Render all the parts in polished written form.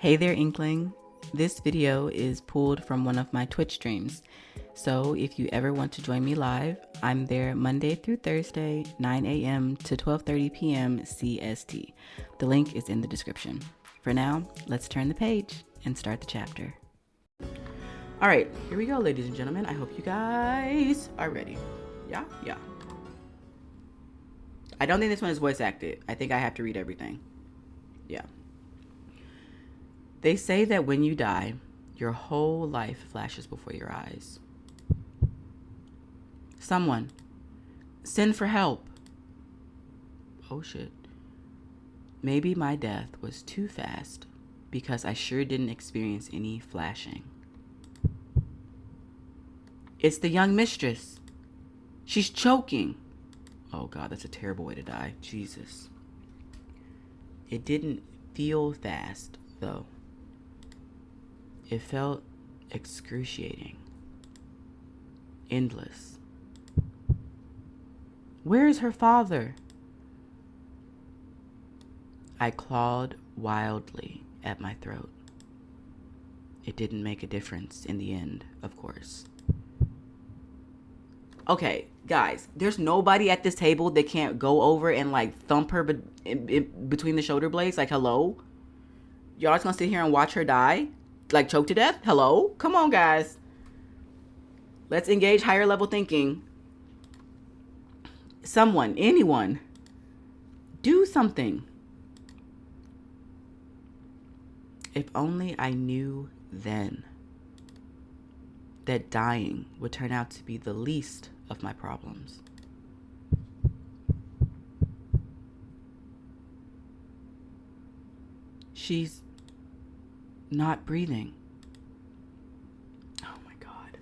Hey there, Inkling. This video is pulled from one of my Twitch streams. So if you ever want to join me live, I'm there Monday through Thursday, 9 a.m. to 12:30 p.m. CST. The link is in the description. For now, let's turn the page and start the chapter. All right, here we go, ladies and gentlemen. I hope you guys are ready. Yeah. I don't think this one is voice acted. I think I have to read everything. Yeah. They say that when you die, your whole life flashes before your eyes. Someone, send for help. Oh shit. Maybe my death was too fast because I sure didn't experience any flashing. It's the young mistress. She's choking. Oh God, that's a terrible way to die. Jesus. It didn't feel fast, though. It felt excruciating. Endless. Where is her father? I clawed wildly at my throat. It didn't make a difference in the end, of course. Okay, guys, there's nobody at this table that can't go over and like thump her between the shoulder blades. Like, hello? Y'all just gonna sit here and watch her die? Like, choke to death? Hello? Come on, guys. Let's engage higher level thinking. Someone, anyone, do something. If only I knew then that dying would turn out to be the least of my problems. She's not breathing. Oh my God.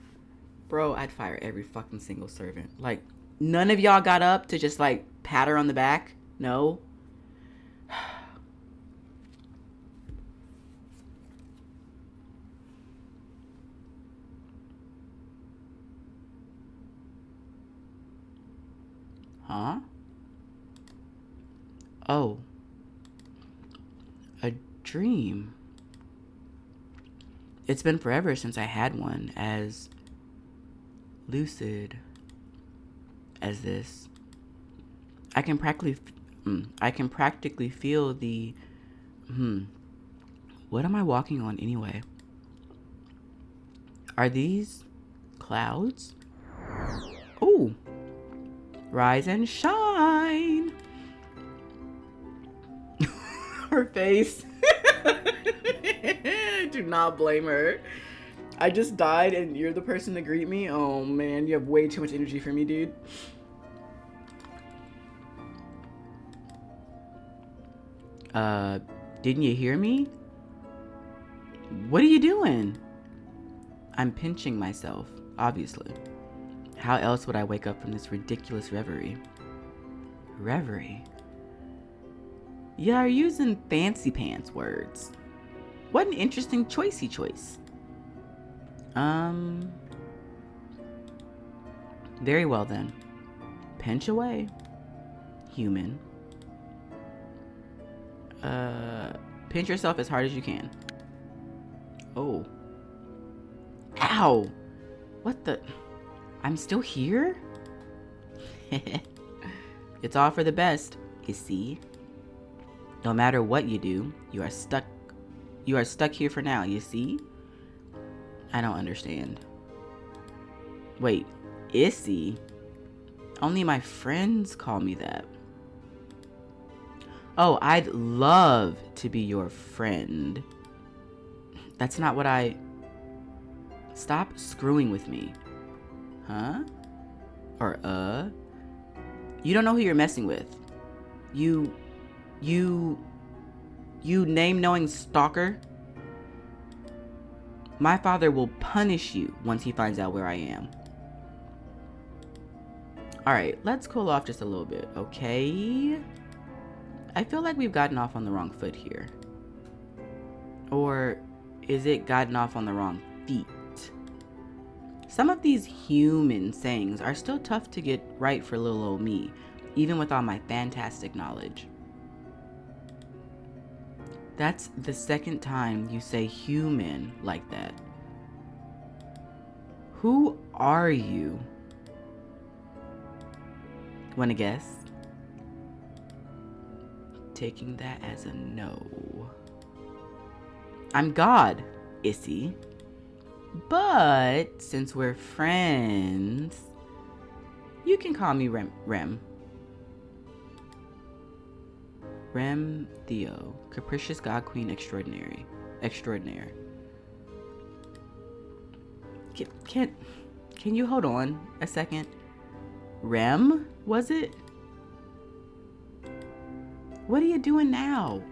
Bro, I'd fire every fucking single servant. Like, none of y'all got up to just like pat her on the back? No? Huh? Oh. A dream. It's been forever since I had one as lucid as this. I can practically feel the what am I walking on anyway? Are these clouds? Oh. Rise and shine. Her face. Do not blame her. I just died and you're the person to greet me? Oh man, you have way too much energy for me, dude. Didn't you hear me? What are you doing? I'm pinching myself, obviously. How else would I wake up from this ridiculous reverie? Reverie? You're using fancy pants words. What an interesting choicey choice. Very well then. Pinch away. Human. Pinch yourself as hard as you can. Oh. Ow! What the... I'm still here? It's all for the best, you see. No matter what you do, you are stuck here for now, you see? I don't understand. Wait, Issy? Only my friends call me that. Oh, I'd love to be your friend. That's not what I... Stop screwing with me. Huh? Or, You don't know who you're messing with. You name-knowing stalker. My father will punish you once he finds out where I am. Alright, let's cool off just a little bit, okay? I feel like we've gotten off on the wrong foot here. Or is it gotten off on the wrong feet? Some of these human sayings are still tough to get right for little old me, even with all my fantastic knowledge. That's the second time you say human like that. Who are you? Wanna guess? Taking that as a no. I'm God, Issy. But since we're friends, you can call me Rem. Rem Theo, capricious God Queen extraordinaire. Can you hold on a second? Rem, was it? What are you doing now?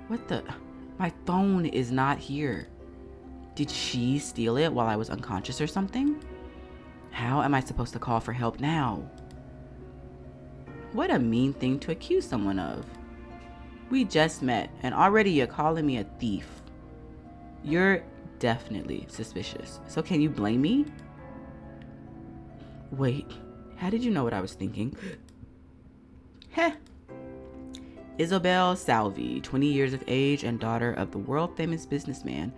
What the? My phone is not here. Did she steal it while I was unconscious or something? How am I supposed to call for help now? What a mean thing to accuse someone of. We just met and already you're calling me a thief. You're definitely suspicious. So can you blame me? Wait, how did you know what I was thinking? Heh. Isabel Salvi, 20 years of age and daughter of the world-famous businessman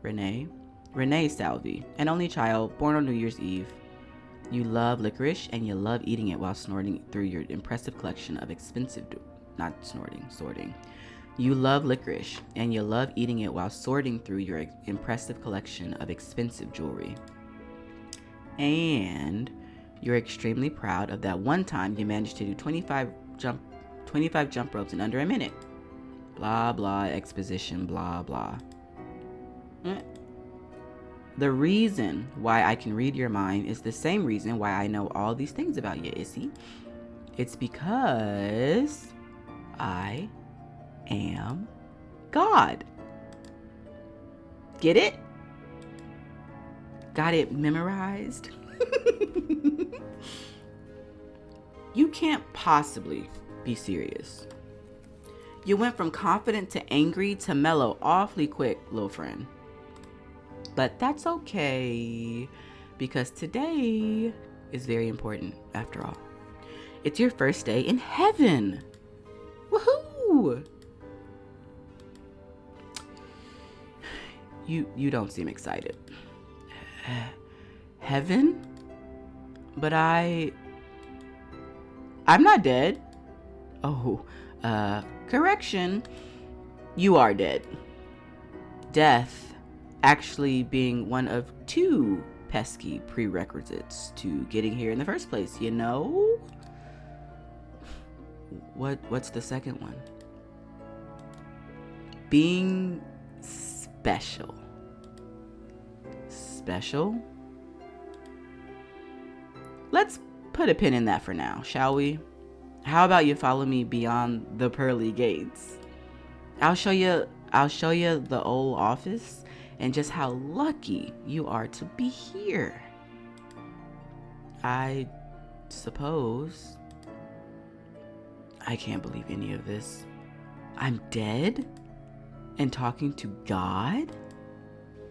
Renee Salvi, an only child born on New Year's Eve. You love licorice and you love eating it while snorting through your impressive collection of expensive sorting. You love licorice and you love eating it while sorting through your impressive collection of expensive jewelry. And you're extremely proud of that one time you managed to do 25 jump ropes in under a minute. Blah, blah, exposition, blah, blah. The reason why I can read your mind is the same reason why I know all these things about you, Issy. It's because I am God. Get it? Got it memorized? You can't possibly be serious. You went from confident to angry to mellow awfully quick, little friend. But that's okay, because today is very important after all. It's your first day in heaven. Woohoo! You don't seem excited. Heaven? But I'm not dead. Oh, correction. You are dead. Death actually being one of two pesky prerequisites to getting here in the first place, you know? What's the second one? Being special. Special? Let's put a pin in that for now, shall we? How about you follow me beyond the pearly gates? I'll show you the old office and just how lucky you are to be here. I suppose. I can't believe any of this. I'm dead? And talking to God?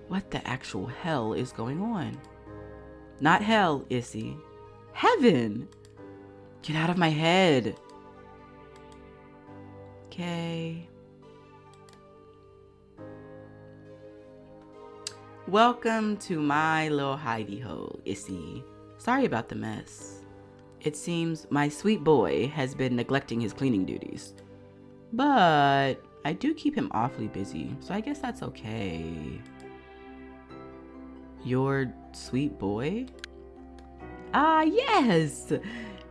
What the actual hell is going on? Not hell, Issy. Heaven! Get out of my head. Okay. Welcome to my little hidey hole, Issy. Sorry about the mess. It seems my sweet boy has been neglecting his cleaning duties. But I do keep him awfully busy, so I guess that's okay. Your sweet boy? Ah, yes!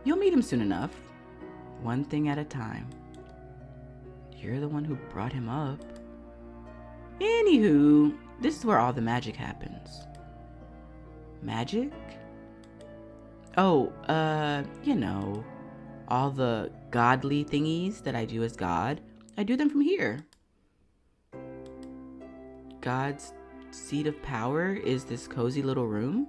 You'll meet him soon enough. One thing at a time. You're the one who brought him up. Anywho, this is where all the magic happens. Magic? Oh, you know, all the godly thingies that I do as God, I do them from here. God's seat of power is this cozy little room?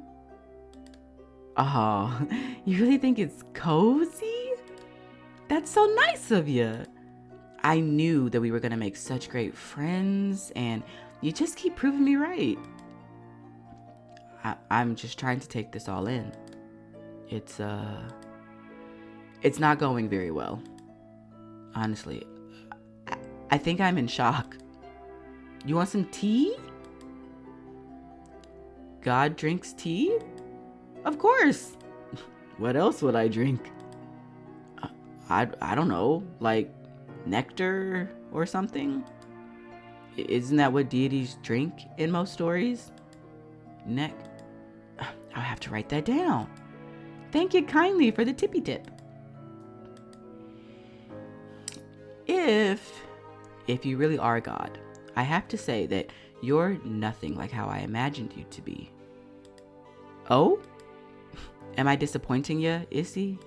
Oh, you really think it's cozy? That's so nice of you. I knew that we were gonna make such great friends, and you just keep proving me right. I'm just trying to take this all in. It's not going very well. Honestly, I think I'm in shock. You want some tea? God drinks tea? Of course. What else would I drink? I don't know, like nectar or something? Isn't that what deities drink in most stories? I'll have to write that down. Thank you kindly for the tippy tip. If you really are God, I have to say that you're nothing like how I imagined you to be. Oh? Am I disappointing you, Issy?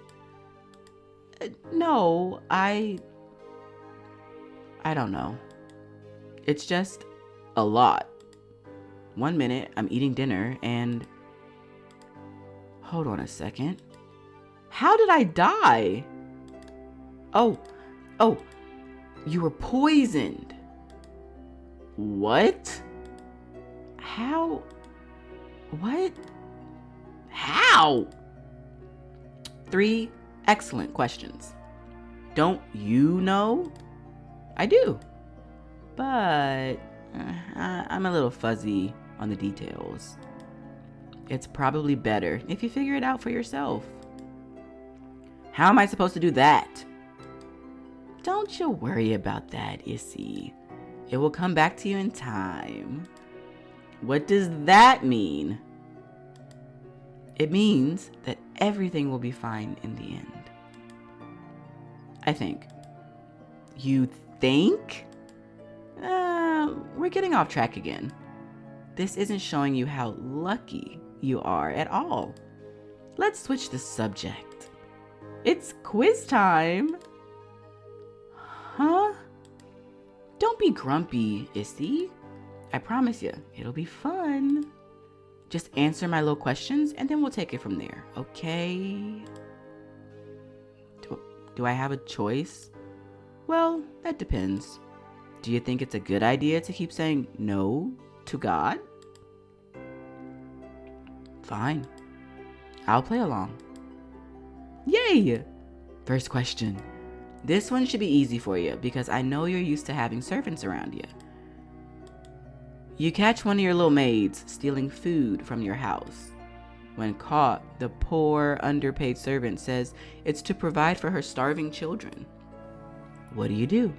No, I don't know. It's just a lot. 1 minute, I'm eating dinner and... Hold on a second. How did I die? Oh, you were poisoned. What? How? What? How? 3 excellent questions. Don't you know? I do. But I'm a little fuzzy on the details. It's probably better if you figure it out for yourself. How am I supposed to do that? Don't you worry about that, Issy. It will come back to you in time. What does that mean? It means that everything will be fine in the end. I think. You think? We're getting off track again. This isn't showing you how lucky you are at all. Let's switch the subject. It's quiz time. Huh? Don't be grumpy, Issy. I promise you, it'll be fun. Just answer my little questions and then we'll take it from there, okay? Do I have a choice? Well, that depends. Do you think it's a good idea to keep saying no to God? Fine. I'll play along. Yay! First question. This one should be easy for you because I know you're used to having servants around you. You catch one of your little maids stealing food from your house. When caught, the poor, underpaid servant says it's to provide for her starving children. What do you do?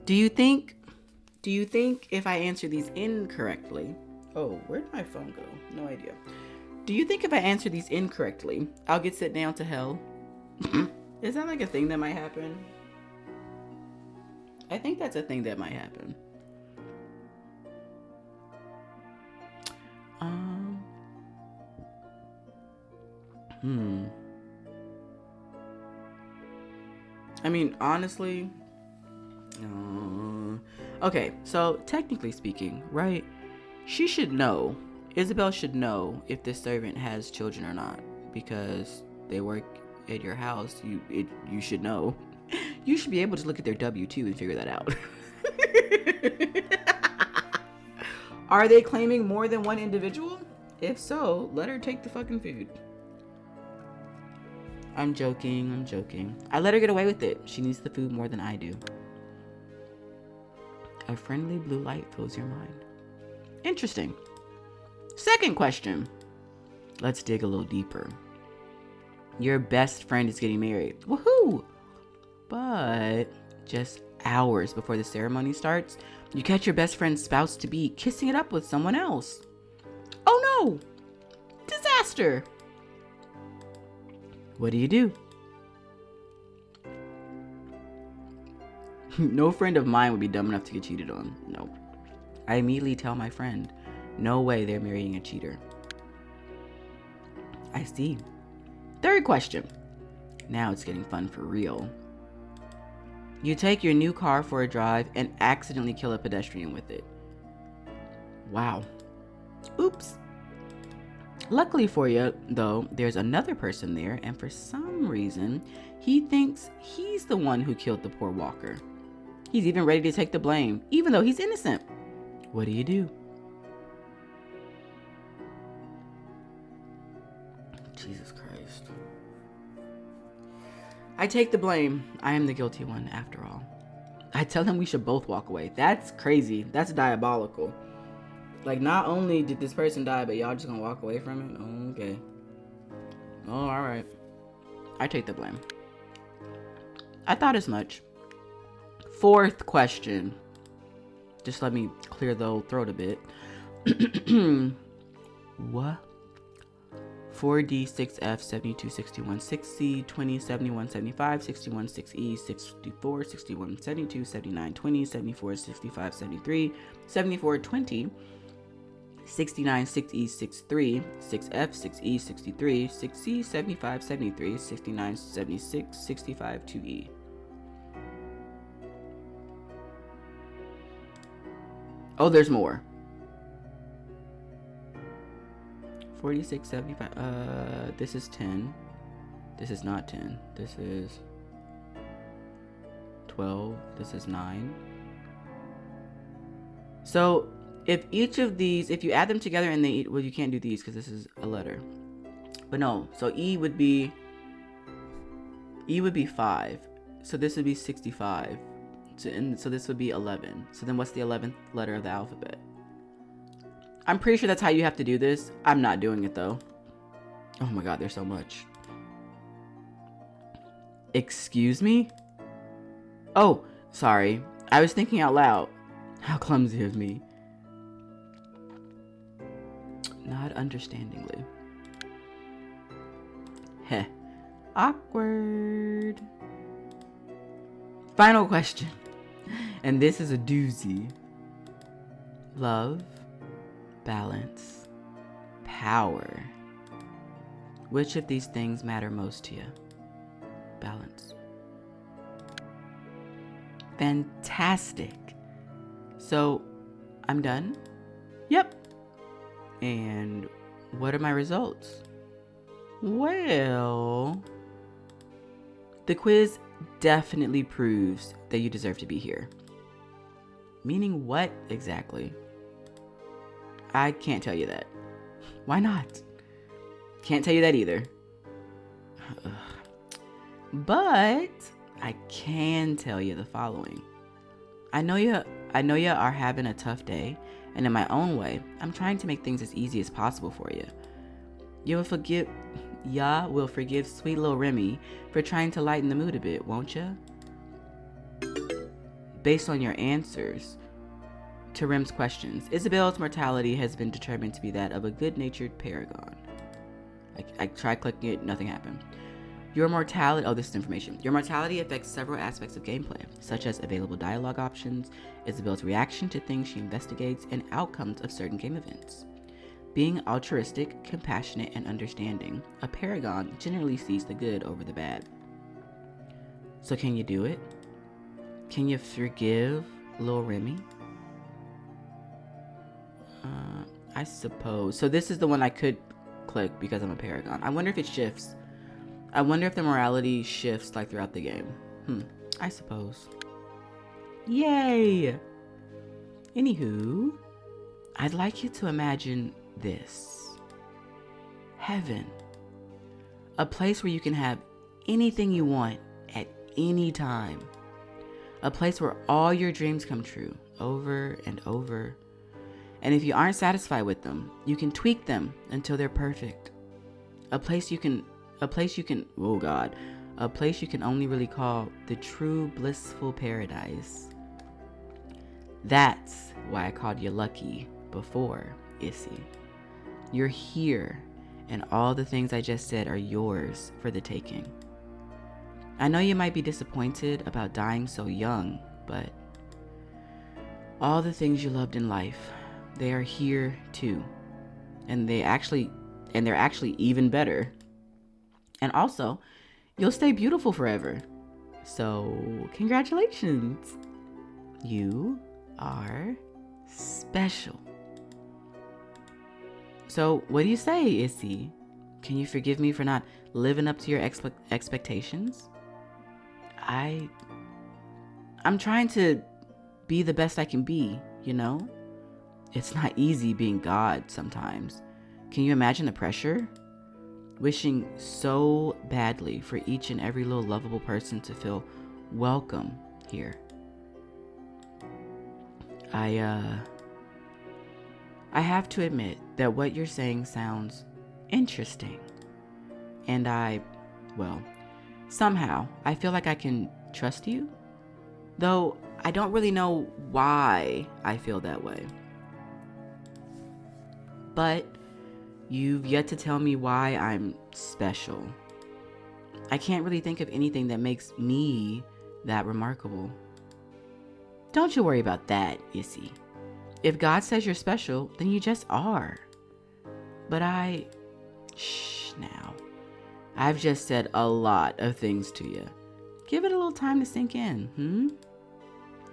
Do you think if I answer these incorrectly... Oh, where did my phone go? No idea. Do you think if I answer these incorrectly, I'll get sent down to hell? Is that like a thing that might happen? I think that's a thing that might happen. I mean, honestly... Okay, so technically speaking, right? She should know. Isabel should know if this servant has children or not, because they work at your house. You should know. You should be able to look at their W-2 and figure that out. Are they claiming more than one individual? If so, let her take the fucking food. I'm joking. I let her get away with it. She needs the food more than I do. A friendly blue light fills your mind. Interesting. Second question. Let's dig a little deeper. Your best friend is getting married. Woohoo! But just hours before the ceremony starts, you catch your best friend's spouse-to-be kissing it up with someone else. Oh no! Disaster! What do you do? No friend of mine would be dumb enough to get cheated on. No. I immediately tell my friend, no way they're marrying a cheater. I see. Third question. Now it's getting fun for real. You take your new car for a drive and accidentally kill a pedestrian with it. Wow. Oops. Luckily for you, though, there's another person there, and for some reason, he thinks he's the one who killed the poor walker. He's even ready to take the blame, even though he's innocent. What do you do? Jesus Christ. I take the blame. I am the guilty one after all. I tell him we should both walk away. That's crazy. That's diabolical. Like, not only did this person die, but y'all just gonna walk away from it? Okay. Oh, alright. I take the blame. I thought as much. Fourth question. Just let me clear the old throat a bit. What? 4D, 6F, 72, 61, 6C, 20, 71, 75, 61, 6E, 64, 61, 72, 79, 20, 74, 65, 73, 74, 20, 69, 6E, 63, 6F, 6E, 63, 6C, 75, 73, 69, 76, 65, 2E. Oh, there's more. 46, 75, this is 10. This is not 10. This is 12. This is 9. So, if each of these, if you add them together and they, well, you can't do these because this is a letter. But no, so E would be 5. So this would be 65. So this would be 11. So then what's the 11th letter of the alphabet? I'm pretty sure that's how you have to do this. I'm not doing it though. Oh my god, there's so much. Excuse me? Oh, sorry. I was thinking out loud. How clumsy of me. Not understandingly. Heh. Awkward. Final question. And this is a doozy. Love, balance, power. Which of these things matter most to you? Balance. Fantastic. So, I'm done? Yep. And what are my results? Well, the quiz definitely proves that you deserve to be here. Meaning what exactly? I can't tell you that. Why not? Can't tell you that either. But I can tell you the following. I know you are having a tough day, and in my own way, I'm trying to make things as easy as possible for you. Ya will forgive sweet little Remy for trying to lighten the mood a bit, won't ya? Based on your answers to Rem's questions, Isabel's mortality has been determined to be that of a good-natured paragon. I tried clicking it, nothing happened. Your mortality, oh, this is information. Your mortality affects several aspects of gameplay, such as available dialogue options, Isabel's reaction to things she investigates, and outcomes of certain game events. Being altruistic, compassionate, and understanding, a paragon generally sees the good over the bad. So can you do it? Can you forgive Lil Remy? I suppose. So this is the one I could click because I'm a paragon. I wonder if it shifts. I wonder if the morality shifts like throughout the game. I suppose. Yay! Anywho, I'd like you to imagine this. Heaven. A place where you can have anything you want at any time. A place where all your dreams come true over and over. And if you aren't satisfied with them, you can tweak them until they're perfect. A place you can only really call the true blissful paradise. That's why I called you lucky before, Issy. You're here, and all the things I just said are yours for the taking. I know you might be disappointed about dying so young, but all the things you loved in life, they are here too. And they're actually even better. And also, you'll stay beautiful forever. So, congratulations. You are special. So, what do you say, Issy? Can you forgive me for not living up to your expectations? I'm trying to be the best I can be, you know? It's not easy being God sometimes. Can you imagine the pressure? wishing so badly for each and every little lovable person to feel welcome here. I have to admit that what you're saying sounds interesting. And somehow I feel like I can trust you, though I don't really know why I feel that way. But you've yet to tell me why I'm special. I can't really think of anything that makes me that remarkable. Don't you worry about that, Issy. If God says you're special, then you just are. But shh now. I've just said a lot of things to you. Give it a little time to sink in,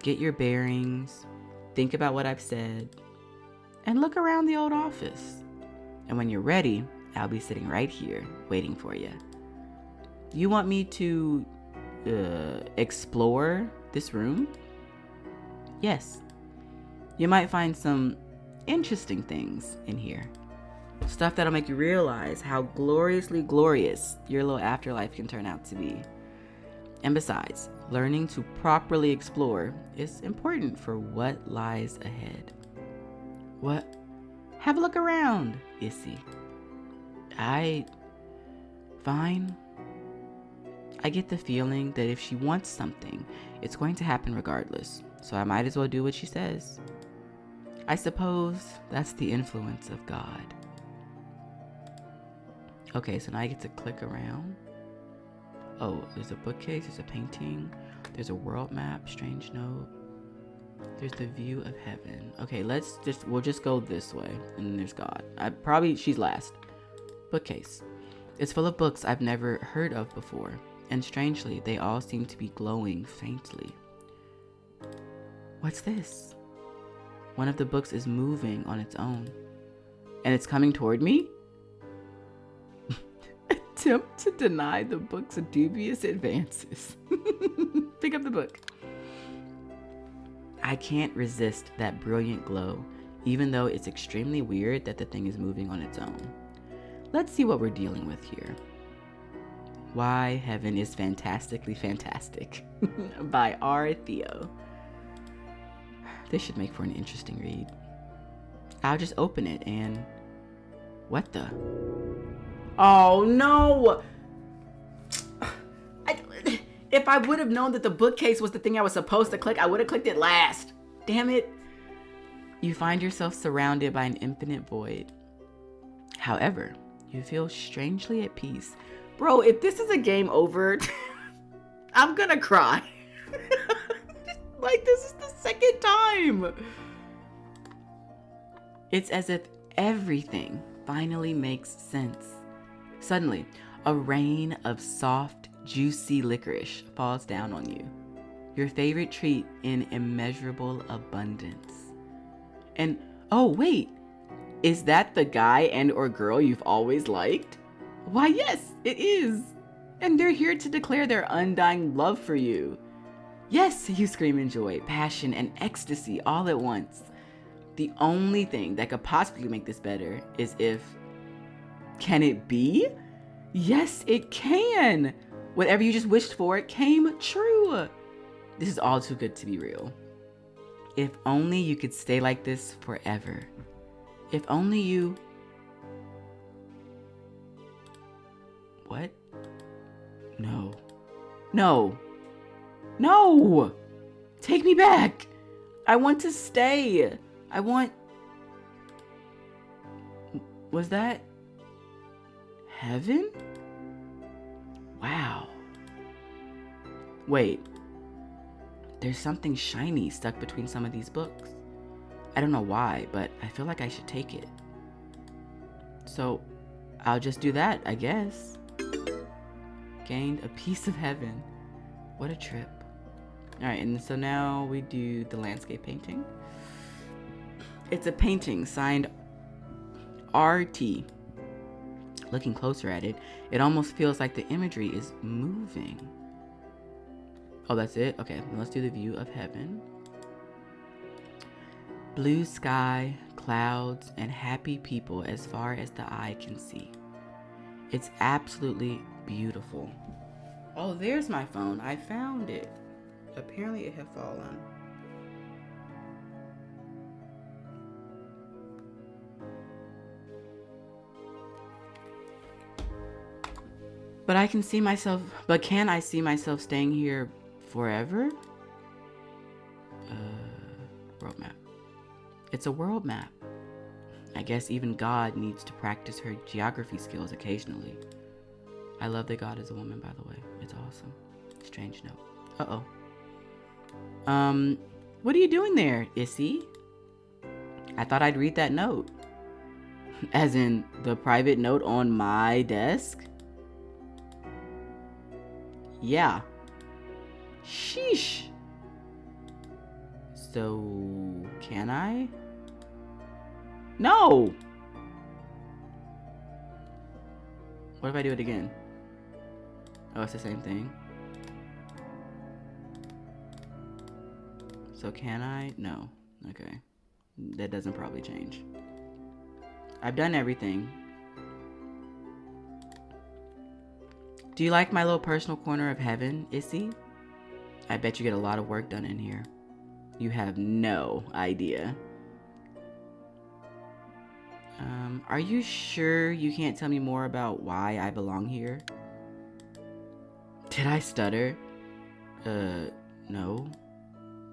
Get your bearings, think about what I've said, and look around the old office. And when you're ready, I'll be sitting right here waiting for you. You want me to explore this room? Yes. You might find some interesting things in here. Stuff that'll make you realize how gloriously glorious your little afterlife can turn out to be. And besides, learning to properly explore is important for what lies ahead. What? Have a look around, Issy. Fine. I get the feeling that if she wants something, it's going to happen regardless. So I might as well do what she says. I suppose that's the influence of God. Okay, so now I get to click around. Oh, there's a bookcase, there's a painting, there's a world map, strange note. There's the view of heaven. Okay, we'll just go this way. And then there's God. She's last. Bookcase. It's full of books I've never heard of before. And strangely, they all seem to be glowing faintly. What's this? One of the books is moving on its own. And it's coming toward me? Attempt to deny the book's dubious advances. Pick up the book. I can't resist that brilliant glow, even though it's extremely weird that the thing is moving on its own. Let's see what we're dealing with here. Why Heaven is Fantastically Fantastic by R. Theo. This should make for an interesting read. I'll just open it and... What the? Oh no! If I would have known that the bookcase was the thing I was supposed to click, I would have clicked it last. Damn it. You find yourself surrounded by an infinite void. However, you feel strangely at peace. Bro, if this is a game over, I'm gonna cry. Like, this is the second time. It's as if everything finally makes sense. Suddenly, a rain of soft, juicy licorice falls down on you. Your favorite treat in immeasurable abundance. And, oh wait, is that the guy and or girl you've always liked? Why yes, it is. And they're here to declare their undying love for you. Yes, you scream in joy, passion, and ecstasy all at once. The only thing that could possibly make this better is if... Can it be? Yes, it can. Whatever you just wished for came true. This is all too good to be real. If only you could stay like this forever. If only you... What? No. No. No! Take me back! I want to stay. I want... Was that... heaven? Wow. Wait. There's something shiny stuck between some of these books. I don't know why, but I feel like I should take it. So, I'll just do that, I guess. Gained a piece of heaven. What a trip. Alright, and so now we do the landscape painting. It's a painting signed RT. Looking closer at it, it almost feels like the imagery is moving. Oh, that's it? Okay, let's do the view of heaven. Blue sky, clouds, and happy people as far as the eye can see. It's absolutely beautiful. Oh, there's my phone. I found it. Apparently it had fallen. But I can see myself, but can I see myself staying here forever? World map. It's a world map. I guess even God needs to practice her geography skills occasionally. I love that God is a woman, by the way. It's awesome. Strange note. Uh-oh. What are you doing there, Issy? I thought I'd read that note. As in the private note on my desk? Yeah. Sheesh. So, can I? No! What if I do it again? Oh, it's the same thing. So can I? No. Okay. That doesn't probably change. I've done everything. Do you like my little personal corner of heaven, Issy? I bet you get a lot of work done in here. You have no idea. Are you sure you can't tell me more about why I belong here? Did I stutter? No.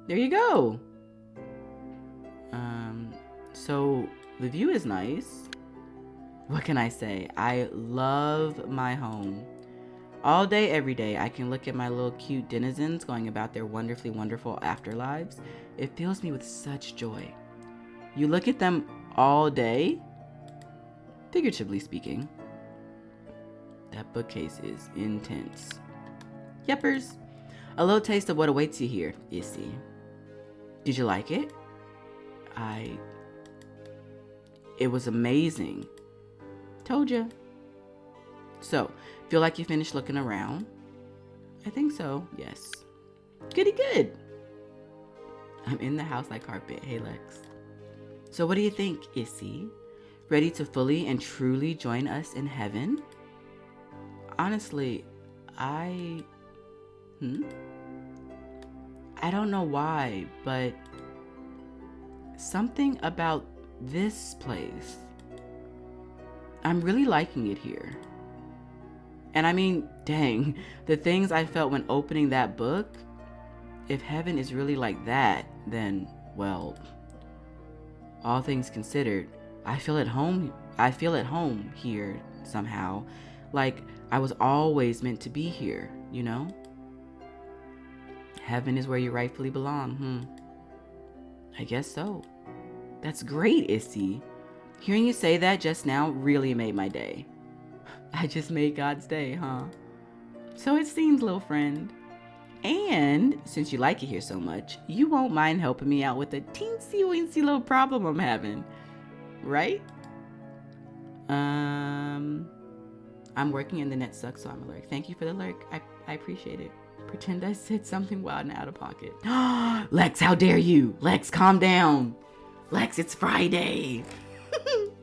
There you go. So the view is nice. What can I say? I love my home. All day, every day, I can look at my little cute denizens going about their wonderfully wonderful afterlives. It fills me with such joy. You look at them all day? Figuratively speaking. That bookcase is intense. Yeppers. A little taste of what awaits you here, Issy. Did you like it? It was amazing. Told ya. So, feel like you finished looking around? I think so, yes. Goody good. I'm in the house like carpet. Hey, Lex. So what do you think, Issy? Ready to fully and truly join us in heaven? Honestly, I don't know why, but something about this place. I'm really liking it here. And I mean, dang, the things I felt when opening that book, if heaven is really like that, then, well, all things considered, I feel at home here somehow. Like I was always meant to be here, you know? Heaven is where you rightfully belong, I guess so. That's great, Issy. Hearing you say that just now really made my day. I just made God's day, huh? So it seems, little friend. And since you like it here so much, you won't mind helping me out with a teensy-weensy little problem I'm having, right? I'm working and the net sucks, so I'm allergic. Thank you for the lurk. I appreciate it. Pretend I said something wild and out of pocket. Lex, how dare you? Lex, calm down. Lex, it's Friday.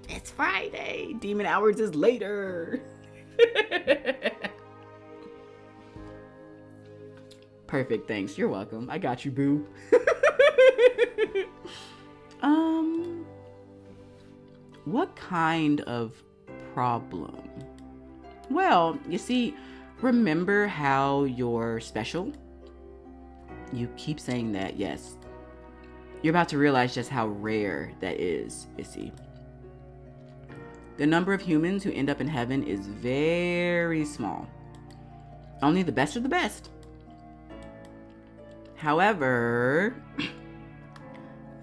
It's Friday. Demon hours is later. Perfect, thanks. You're welcome. I got you, boo. What kind of problem? Well, you see, remember how you're special? You keep saying that, yes. You're about to realize just how rare that is, Issy. The number of humans who end up in heaven is very small. Only the best of the best. However,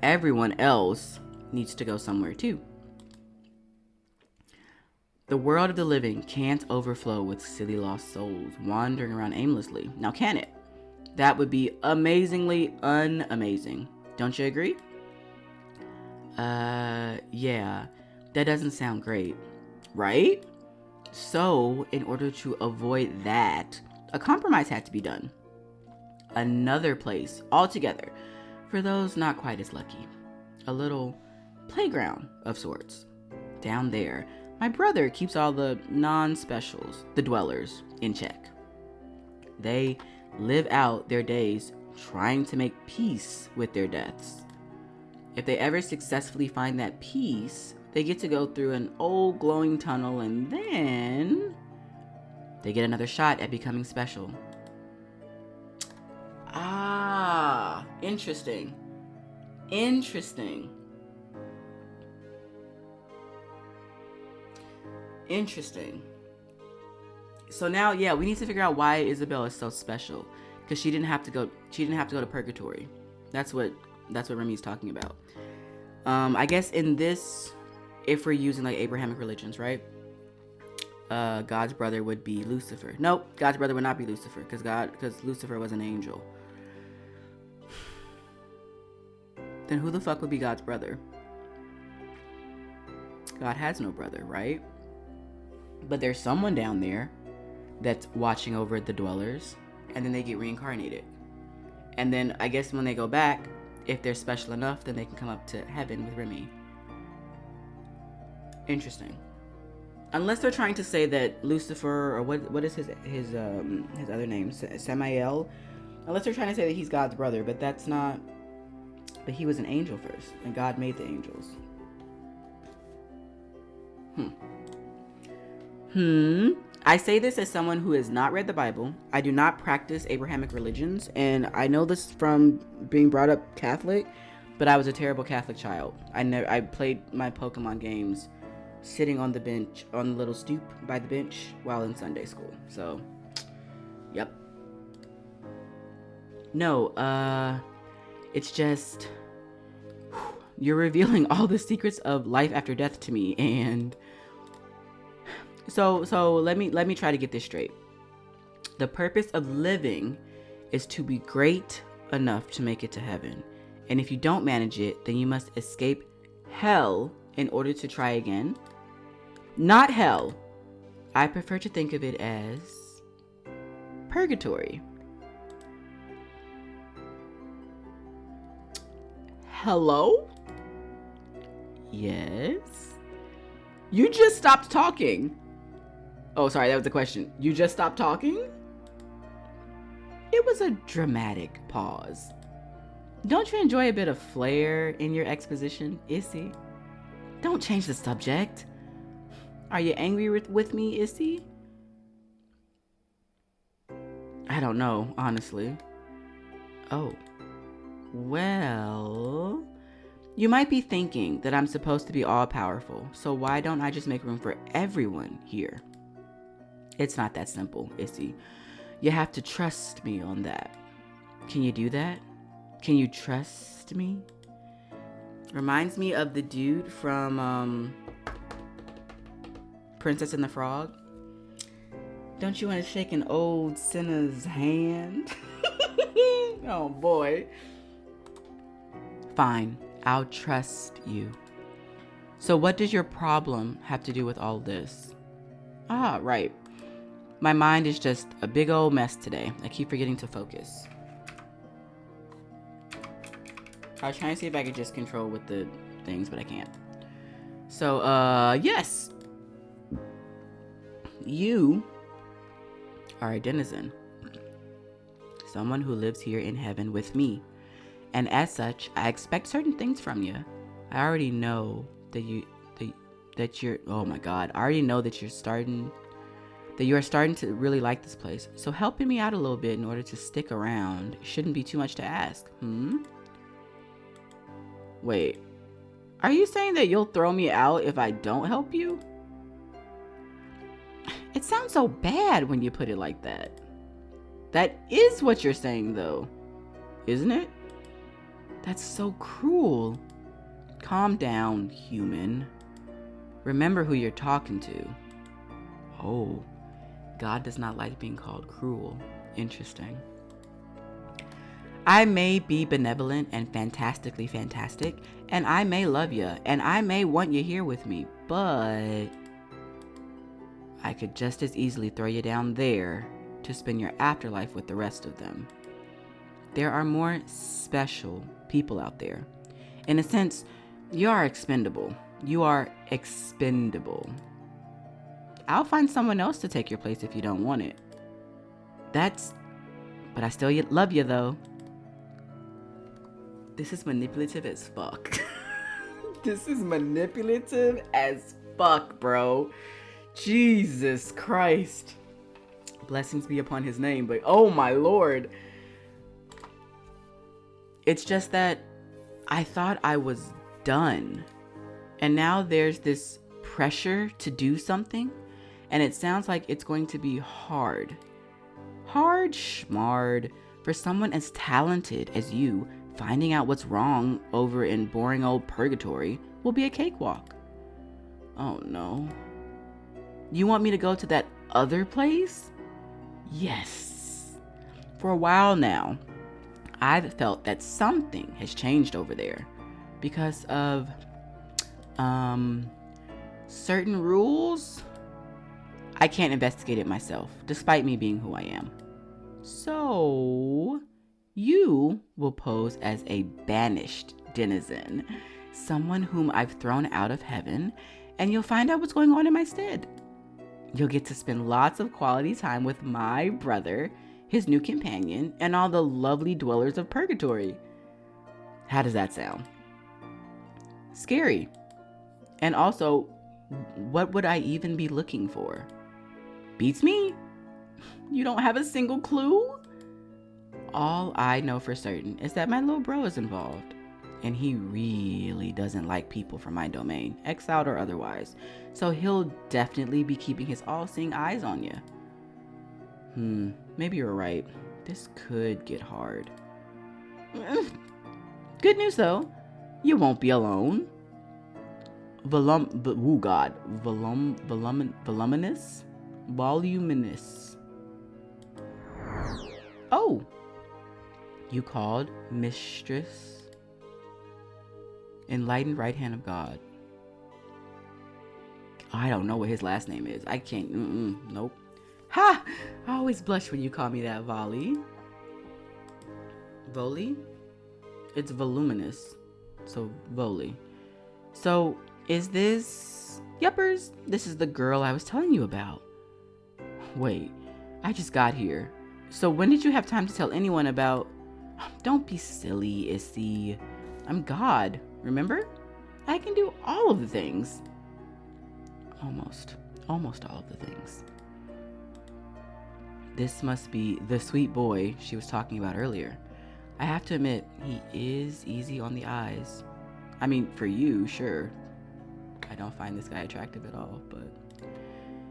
everyone else needs to go somewhere too. The world of the living can't overflow with silly lost souls wandering around aimlessly. Now can it? That would be amazingly unamazing. Don't you agree? Yeah. That doesn't sound great, right? So, in order to avoid that, a compromise had to be done. Another place altogether for those not quite as lucky. A little playground of sorts. Down there, My brother keeps all the non-specials, the dwellers, in check. They live out their days trying to make peace with their deaths. If they ever successfully find that peace, they get to go through an old glowing tunnel, and then they get another shot at becoming special. Ah, interesting. Interesting. So now, yeah, we need to figure out why Isabel is so special, because she didn't have to go to Purgatory. That's what Remy's talking about. I guess in this, if we're using like Abrahamic religions, right? God's brother would be Lucifer. Nope, God's brother would not be Lucifer, because Lucifer was an angel. Then who the fuck would be God's brother? God has no brother, right? But there's someone down there that's watching over the dwellers, and then they get reincarnated. And then I guess when they go back, if they're special enough, then they can come up to heaven with Remy. Interesting. Unless they're trying to say that Lucifer, or what is his other name, Samael? Unless they're trying to say that he's God's brother, but that's not. But he was an angel first, and God made the angels. I say this as someone who has not read the Bible. I do not practice Abrahamic religions, and I know this from being brought up Catholic, but I was a terrible Catholic child. I played my Pokemon games sitting on the bench, on the little stoop by the bench while in Sunday school. So, yep. No, it's just, you're revealing all the secrets of life after death to me, and so let me try to get this straight. The purpose of living is to be great enough to make it to heaven. And if you don't manage it, then you must escape hell in order to try again. Not hell. I prefer to think of it as purgatory. Hello? Yes? You just stopped talking. Oh, sorry, that was the question. You just stopped talking? It was a dramatic pause. Don't you enjoy a bit of flair in your exposition, Issy? Don't change the subject. Are you angry with me, Issy? I don't know, honestly. Oh. Well, you might be thinking that I'm supposed to be all-powerful, so why don't I just make room for everyone here? It's not that simple, Issy. You have to trust me on that. Can you do that? Can you trust me? Reminds me of the dude from Princess and the Frog. Don't you want to shake an old sinner's hand? Oh boy. Fine, I'll trust you. So what does your problem have to do with all this? Ah, right. My mind is just a big old mess today. I keep forgetting to focus. I was trying to see if I could just control with the things, but I can't. So, yes. You are a denizen. Someone who lives here in heaven with me. And as such, I expect certain things from you. I already know that you're, oh my God. I already know that you are starting to really like this place. So helping me out a little bit in order to stick around shouldn't be too much to ask. Wait, are you saying that you'll throw me out if I don't help you? It sounds so bad when you put it like that. That is what you're saying though, isn't it? That's so cruel. Calm down, human. Remember who you're talking to. Oh, God does not like being called cruel. Interesting. I may be benevolent and fantastically fantastic, and I may love you, and I may want you here with me, but I could just as easily throw you down there to spend your afterlife with the rest of them. There are more special people out there. In a sense, you are expendable. You are expendable. I'll find someone else to take your place if you don't want it. But I still love you though. This is manipulative as fuck. This is manipulative as fuck, bro. Jesus Christ. Blessings be upon his name, but oh my Lord. It's just that I thought I was done. And now there's this pressure to do something. And it sounds like it's going to be hard. Hard schmard for someone as talented as you. Finding out what's wrong over in boring old Purgatory will be a cakewalk. Oh no. You want me to go to that other place? Yes. For a while now, I've felt that something has changed over there because of certain rules. I can't investigate it myself, despite me being who I am. So you will pose as a banished denizen, someone whom I've thrown out of heaven, and you'll find out what's going on in my stead. You'll get to spend lots of quality time with my brother, his new companion, and all the lovely dwellers of Purgatory. How does that sound? Scary. And also, what would I even be looking for? Beats me? You don't have a single clue? All I know for certain is that my little bro is involved. And he really doesn't like people from my domain, exiled or otherwise. So he'll definitely be keeping his all-seeing eyes on you. Maybe you're right. This could get hard. Good news though, you won't be alone. Voluminous? Oh, you called Mistress, enlightened right hand of God. I don't know what his last name is. I can't. Nope. Ha! I always blush when you call me that, Volley. Volley? It's voluminous. So, Volley. So, is this... Yuppers, this is the girl I was telling you about. Wait, I just got here. So when did you have time to tell anyone about... Don't be silly, Issy. I'm God, remember? I can do all of the things. Almost all of the things. This must be the sweet boy she was talking about earlier. I have to admit, he is easy on the eyes. I mean, for you, sure. I don't find this guy attractive at all, but...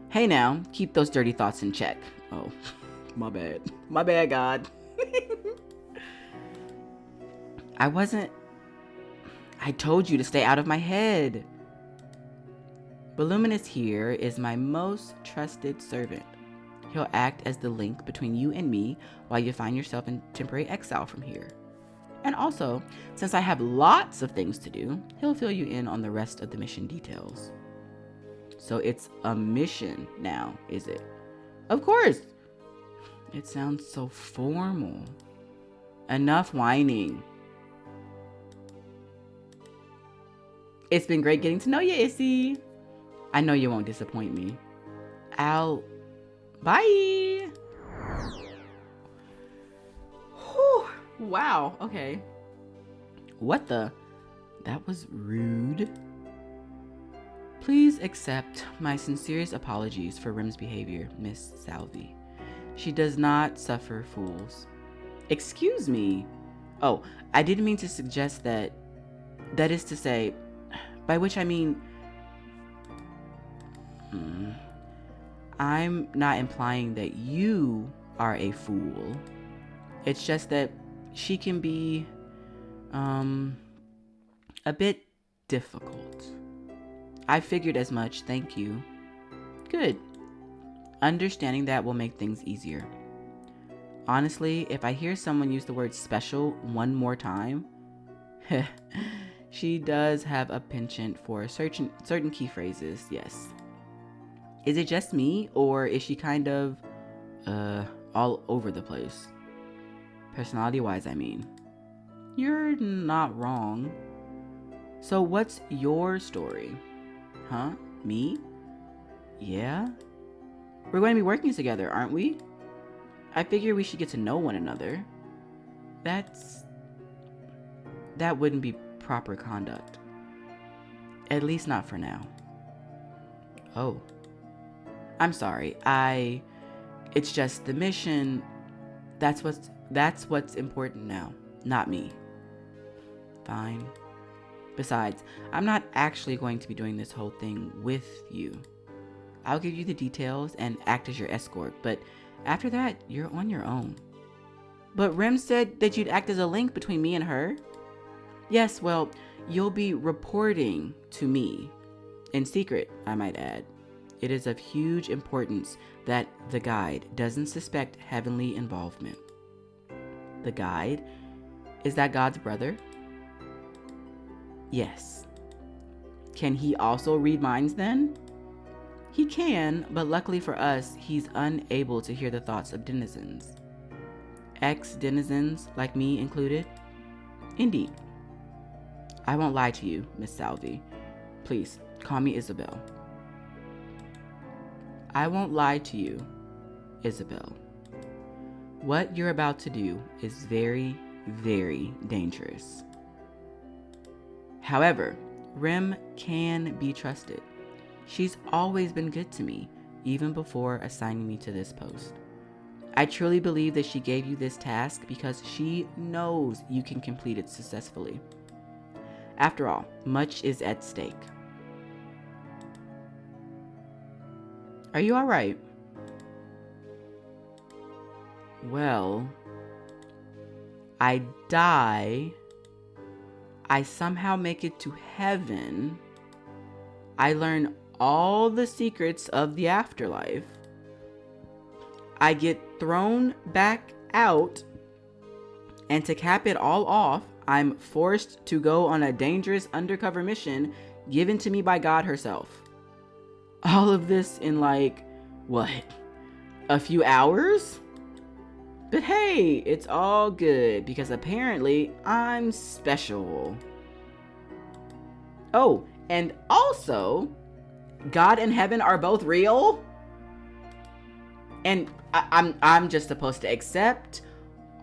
Hey now, keep those dirty thoughts in check. Oh, my bad. My bad, God. I told you to stay out of my head. Voluminous here is my most trusted servant. He'll act as the link between you and me while you find yourself in temporary exile from here. And also, since I have lots of things to do, he'll fill you in on the rest of the mission details. So it's a mission now, is it? Of course. It sounds so formal. Enough whining. It's been great getting to know you, Issy. I know you won't disappoint me. Bye. Whew. Wow. Okay. What the? That was rude. Please accept my sincerest apologies for Rim's behavior, Miss Salvi. She does not suffer fools. Excuse me. Oh, I didn't mean to suggest that. That is to say, by which I mean, I'm not implying that you are a fool. It's just that she can be a bit difficult. I figured as much, thank you. Good. Understanding that will make things easier. Honestly, if I hear someone use the word special one more time, she does have a penchant for certain key phrases, yes. Is it just me, or is she kind of all over the place? Personality-wise, I mean. You're not wrong. So what's your story? Huh? Me? Yeah? We're going to be working together, aren't we? I figure we should get to know one another. That wouldn't be proper conduct. At least not for now. Oh. I'm sorry. It's just the mission. That's what's important now, not me. Fine. Besides, I'm not actually going to be doing this whole thing with you. I'll give you the details and act as your escort, but after that, you're on your own. But Rem said that you'd act as a link between me and her? Yes, well, you'll be reporting to me. In secret, I might add. It is of huge importance that the guide doesn't suspect heavenly involvement. The guide? Is that God's brother? Yes. Can he also read minds then? He can, but luckily for us, he's unable to hear the thoughts of denizens. Ex-denizens, like me included? Indeed. I won't lie to you, Miss Salvi. Please, call me Isabel. I won't lie to you, Isabel. What you're about to do is very, very dangerous. However, Rem can be trusted. She's always been good to me, even before assigning me to this post. I truly believe that she gave you this task because she knows you can complete it successfully. After all, much is at stake. Are you all right? Well, I die. I somehow make it to heaven. I learn all the secrets of the afterlife. I get thrown back out. And to cap it all off, I'm forced to go on a dangerous undercover mission given to me by God herself. All of this in like, what? A few hours? But hey, it's all good because apparently I'm special. Oh, and also, God and heaven are both real? And I'm just supposed to accept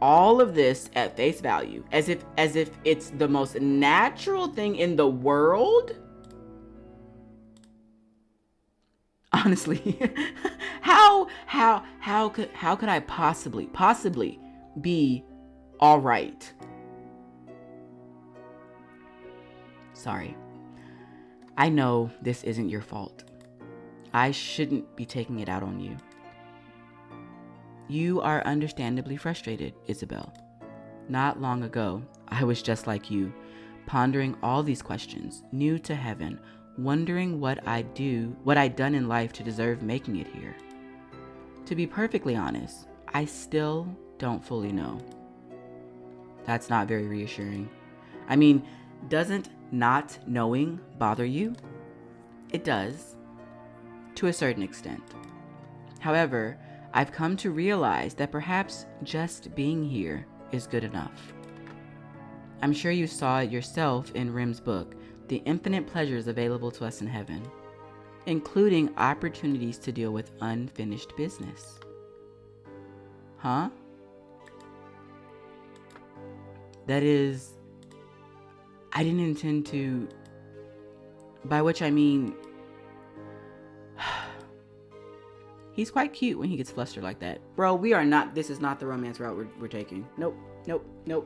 all of this at face value as if it's the most natural thing in the world? Honestly, how could I possibly be all right? Sorry. I know this isn't your fault. I shouldn't be taking it out on you. You are understandably frustrated, Isabel. Not long ago, I was just like you, pondering all these questions, new to heaven, wondering what I'd done in life to deserve making it here. To be perfectly honest, I still don't fully know. That's not very reassuring. I mean, doesn't not knowing bother you? It does, to a certain extent. However, I've come to realize that perhaps just being here is good enough. I'm sure you saw it yourself in Rem's book, The Infinite Pleasures Available to Us in Heaven, including opportunities to deal with unfinished business. Huh? That is, I didn't intend to, by which I mean, he's quite cute when he gets flustered like that. Bro, this is not the romance route we're taking. Nope. No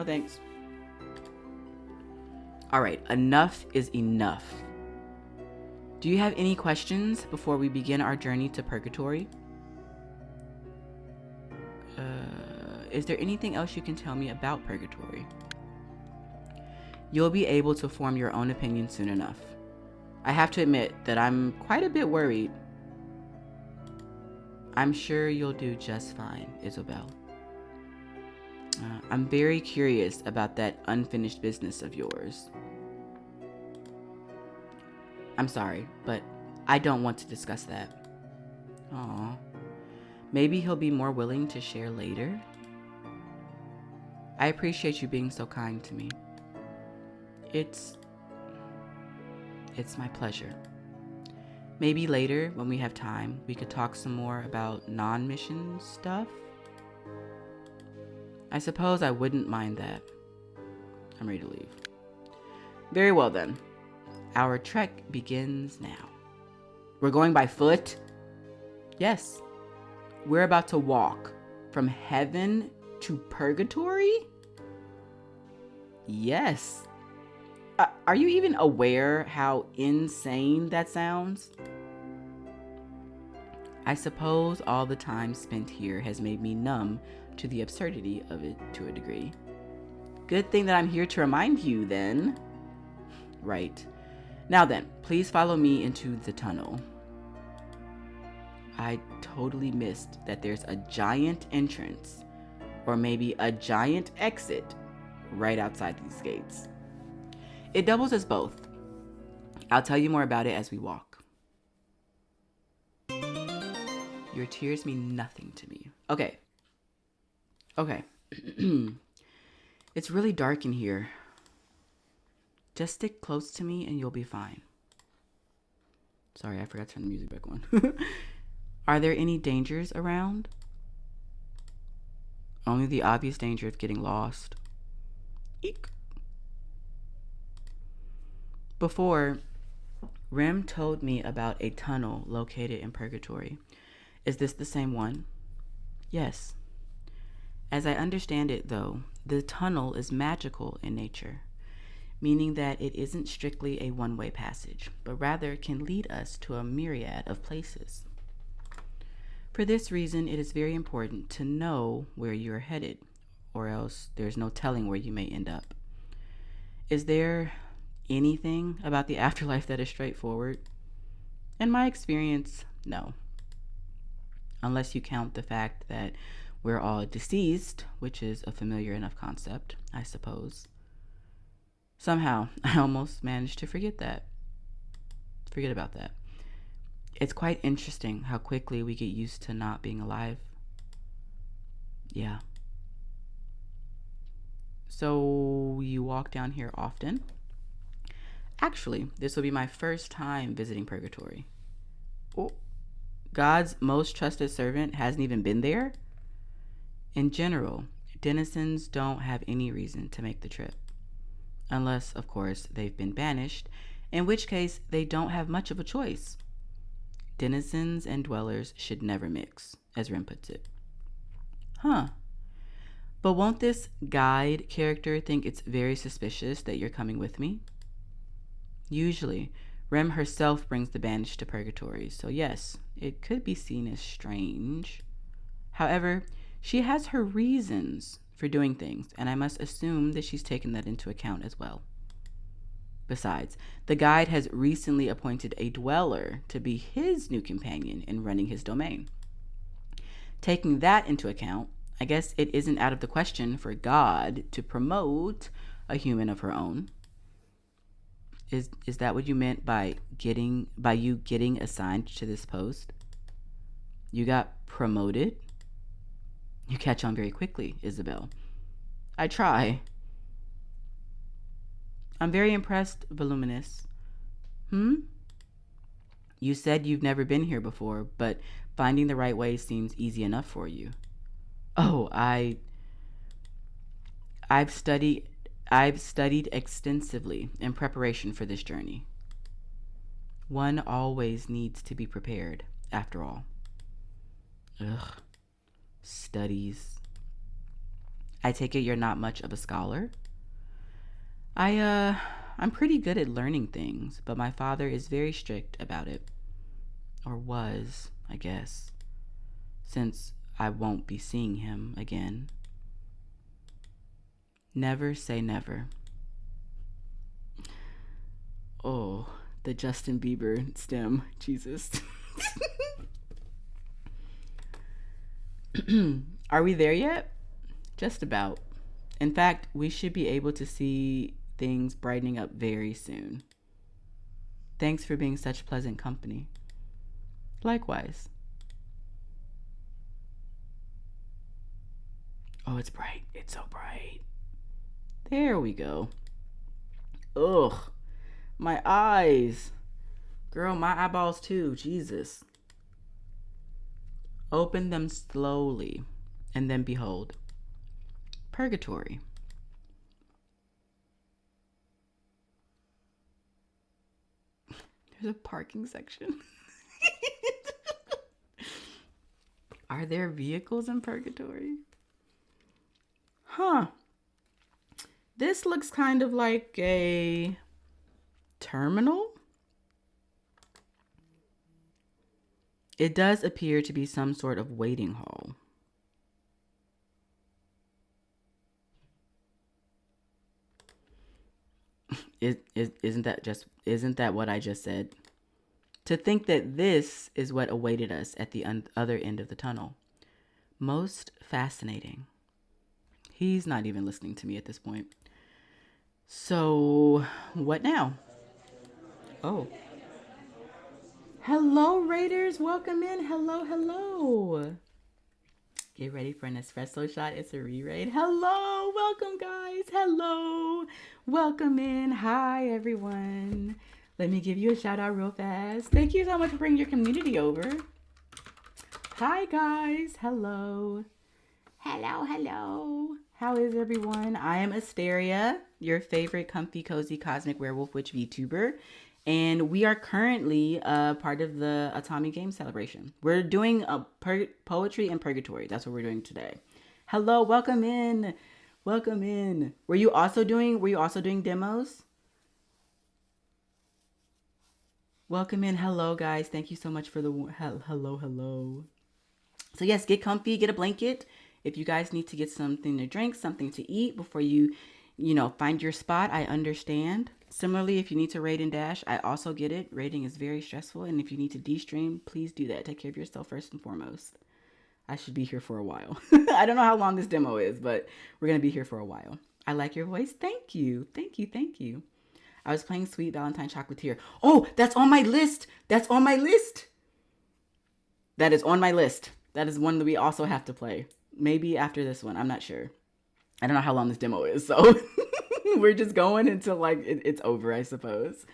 thanks. Alright, enough is enough. Do you have any questions before we begin our journey to Purgatory? Is there anything else you can tell me about Purgatory? You'll be able to form your own opinion soon enough. I have to admit that I'm quite a bit worried. I'm sure you'll do just fine, Isabel. I'm very curious about that unfinished business of yours. I'm sorry, but I don't want to discuss that. Aw. Maybe he'll be more willing to share later? I appreciate you being so kind to me. It's It's my pleasure. Maybe later, when we have time, we could talk some more about non-mission stuff. I suppose I wouldn't mind that. I'm ready to leave. Very well then. Our trek begins now. We're going by foot? Yes. We're about to walk from heaven to purgatory? Yes. Are you even aware how insane that sounds? I suppose all the time spent here has made me numb to the absurdity of it to a degree. Good thing that I'm here to remind you then. Right. Now then, please follow me into the tunnel. I totally missed that there's a giant entrance, or maybe a giant exit, right outside these gates. It doubles as both. I'll tell you more about it as we walk. Your tears mean nothing to me. Okay. It's really dark in here. Just stick close to me and you'll be fine. Sorry, I forgot to turn the music back on. Are there any dangers around? Only the obvious danger of getting lost. Eek. Before, Rem told me about a tunnel located in Purgatory. Is this the same one? Yes. As I understand it, though, the tunnel is magical in nature, meaning that it isn't strictly a one-way passage, but rather can lead us to a myriad of places. For this reason, it is very important to know where you are headed, or else there's no telling where you may end up. Is there anything about the afterlife that is straightforward? In my experience, no. Unless you count the fact that we're all deceased, which is a familiar enough concept, I suppose. Somehow, I almost managed to forget about that. It's quite interesting how quickly we get used to not being alive. Yeah. So you walk down here often? Actually, this will be my first time visiting Purgatory. Oh, God's most trusted servant hasn't even been there? In general, denizens don't have any reason to make the trip. Unless, of course, they've been banished, in which case they don't have much of a choice. Denizens and dwellers should never mix, as Rem puts it. Huh. But won't this guide character think it's very suspicious that you're coming with me? Usually, Rem herself brings the banished to Purgatory, so yes, it could be seen as strange. However, she has her reasons for doing things, and I must assume that she's taken that into account as well. Besides, the guide has recently appointed a dweller to be his new companion in running his domain. Taking that into account, I guess it isn't out of the question for God to promote a human of her own. Is that what you meant by you getting assigned to this post? You got promoted? You catch on very quickly, Isabel. I try. I'm very impressed, Voluminous. You said you've never been here before, but finding the right way seems easy enough for you. Oh, I've studied extensively in preparation for this journey. One always needs to be prepared, after all. Ugh. Studies. I take it you're not much of a scholar? I'm pretty good at learning things, but my father is very strict about it. Or was, I guess, since I won't be seeing him again. Never say never. Oh, the Justin Bieber stem. Jesus. Are we there yet? Just about. In fact, we should be able to see things brightening up very soon. Thanks for being such pleasant company. Likewise. Oh, it's bright. It's so bright. There we go. Ugh. My eyes. Girl, my eyeballs too. Jesus. Open them slowly, and then behold, Purgatory. There's a parking section. Are there vehicles in Purgatory? Huh. This looks kind of like a terminal. It does appear to be some sort of waiting hall. Isn't that what I just said? To think that this is what awaited us at the other end of the tunnel. Most fascinating. He's not even listening to me at this point. So, what now? Oh. Hello, Raiders. Welcome in. Hello, hello. Get ready for an espresso shot. It's a re-raid. Hello. Welcome, guys. Hello. Welcome in. Hi, everyone. Let me give you a shout out real fast. Thank you so much for bringing your community over. Hi, guys. Hello. Hello, hello. How is everyone? I am Asteria, your favorite comfy, cozy, cosmic werewolf witch VTuber. And we are currently part of the Otome game celebration. We're doing a poetry and purgatory. That's what we're doing today. Hello, welcome in. Welcome in. Were you also doing demos? Welcome in. Hello, guys. Thank you so much for the hello. So yes, get comfy, get a blanket. If you guys need to get something to drink, something to eat before you find your spot, I understand. Similarly, if you need to raid and dash, I also get it. Raiding is very stressful, and if you need to de-stream, please do that. Take care of yourself first and foremost. I should be here for a while. I don't know how long this demo is, but we're going to be here for a while. I like your voice. Thank you. Thank you. Thank you. I was playing Sweet Valentine Chocolatier. Oh, that's on my list. That's on my list. That is on my list. That is one that we also have to play. Maybe after this one. I'm not sure. I don't know how long this demo is, so we're just going until like it's over, I suppose.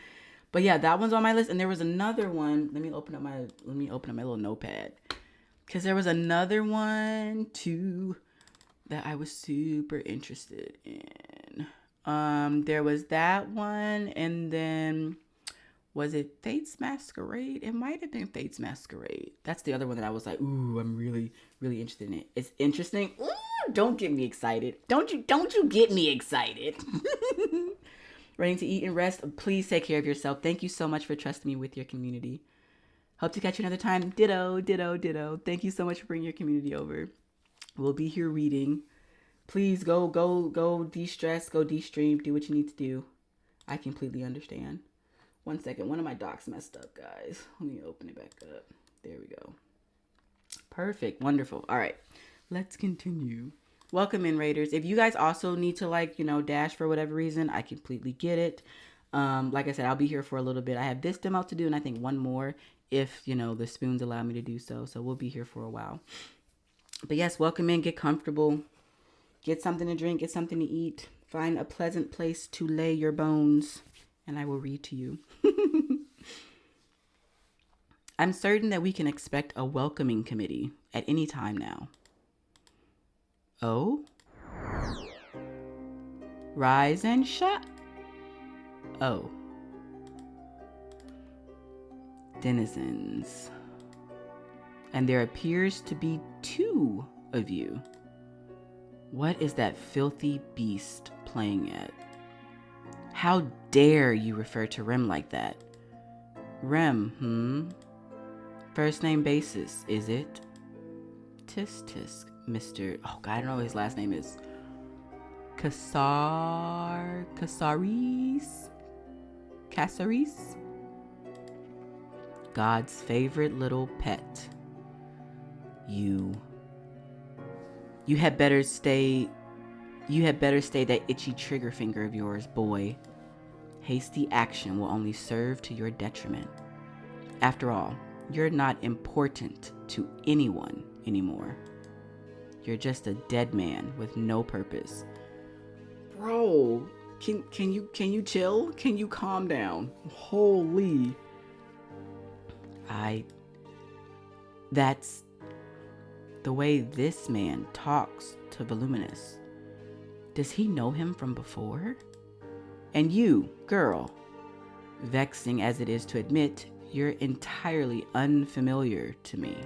But yeah, that one's on my list. And there was another one. Let me open up my little notepad. Because there was another one too that I was super interested in. There was that one, and then was it Fate's Masquerade? It might have been Fate's Masquerade. That's the other one that I was like, ooh, I'm really, really interested in it. It's interesting. Ooh, don't get me excited. Don't you get me excited. Ready to eat and rest? Please take care of yourself. Thank you so much for trusting me with your community. Hope to catch you another time. Ditto, ditto, ditto. Thank you so much for bringing your community over. We'll be here reading. Please go de-stress, go de-stream, do what you need to do. I completely understand. 1 second. One of my docs messed up, guys. Let me open it back up. There we go. Perfect. Wonderful. All right. Let's continue. Welcome in, Raiders. If you guys also need to dash for whatever reason, I completely get it. Like I said, I'll be here for a little bit. I have this demo to do, and I think one more if, the spoons allow me to do so. So we'll be here for a while. But yes, welcome in. Get comfortable. Get something to drink. Get something to eat. Find a pleasant place to lay your bones, and I will read to you. I'm certain that we can expect a welcoming committee at any time now. Oh? Rise and shine. Oh. Denizens. And there appears to be 2 of you. What is that filthy beast playing at? How dare you refer to Rem like that? Rem, First name basis, is it? Tisk, Mr. Oh God, I don't know what his last name is. Casares? God's favorite little pet. You had better stay that itchy trigger finger of yours, boy. Hasty action will only serve to your detriment. After all, you're not important to anyone anymore. You're just a dead man with no purpose. Bro, Can you chill? Can you calm down? Holy. That's the way this man talks to Voluminous. Does he know him from before? And you, girl, vexing as it is to admit, you're entirely unfamiliar to me.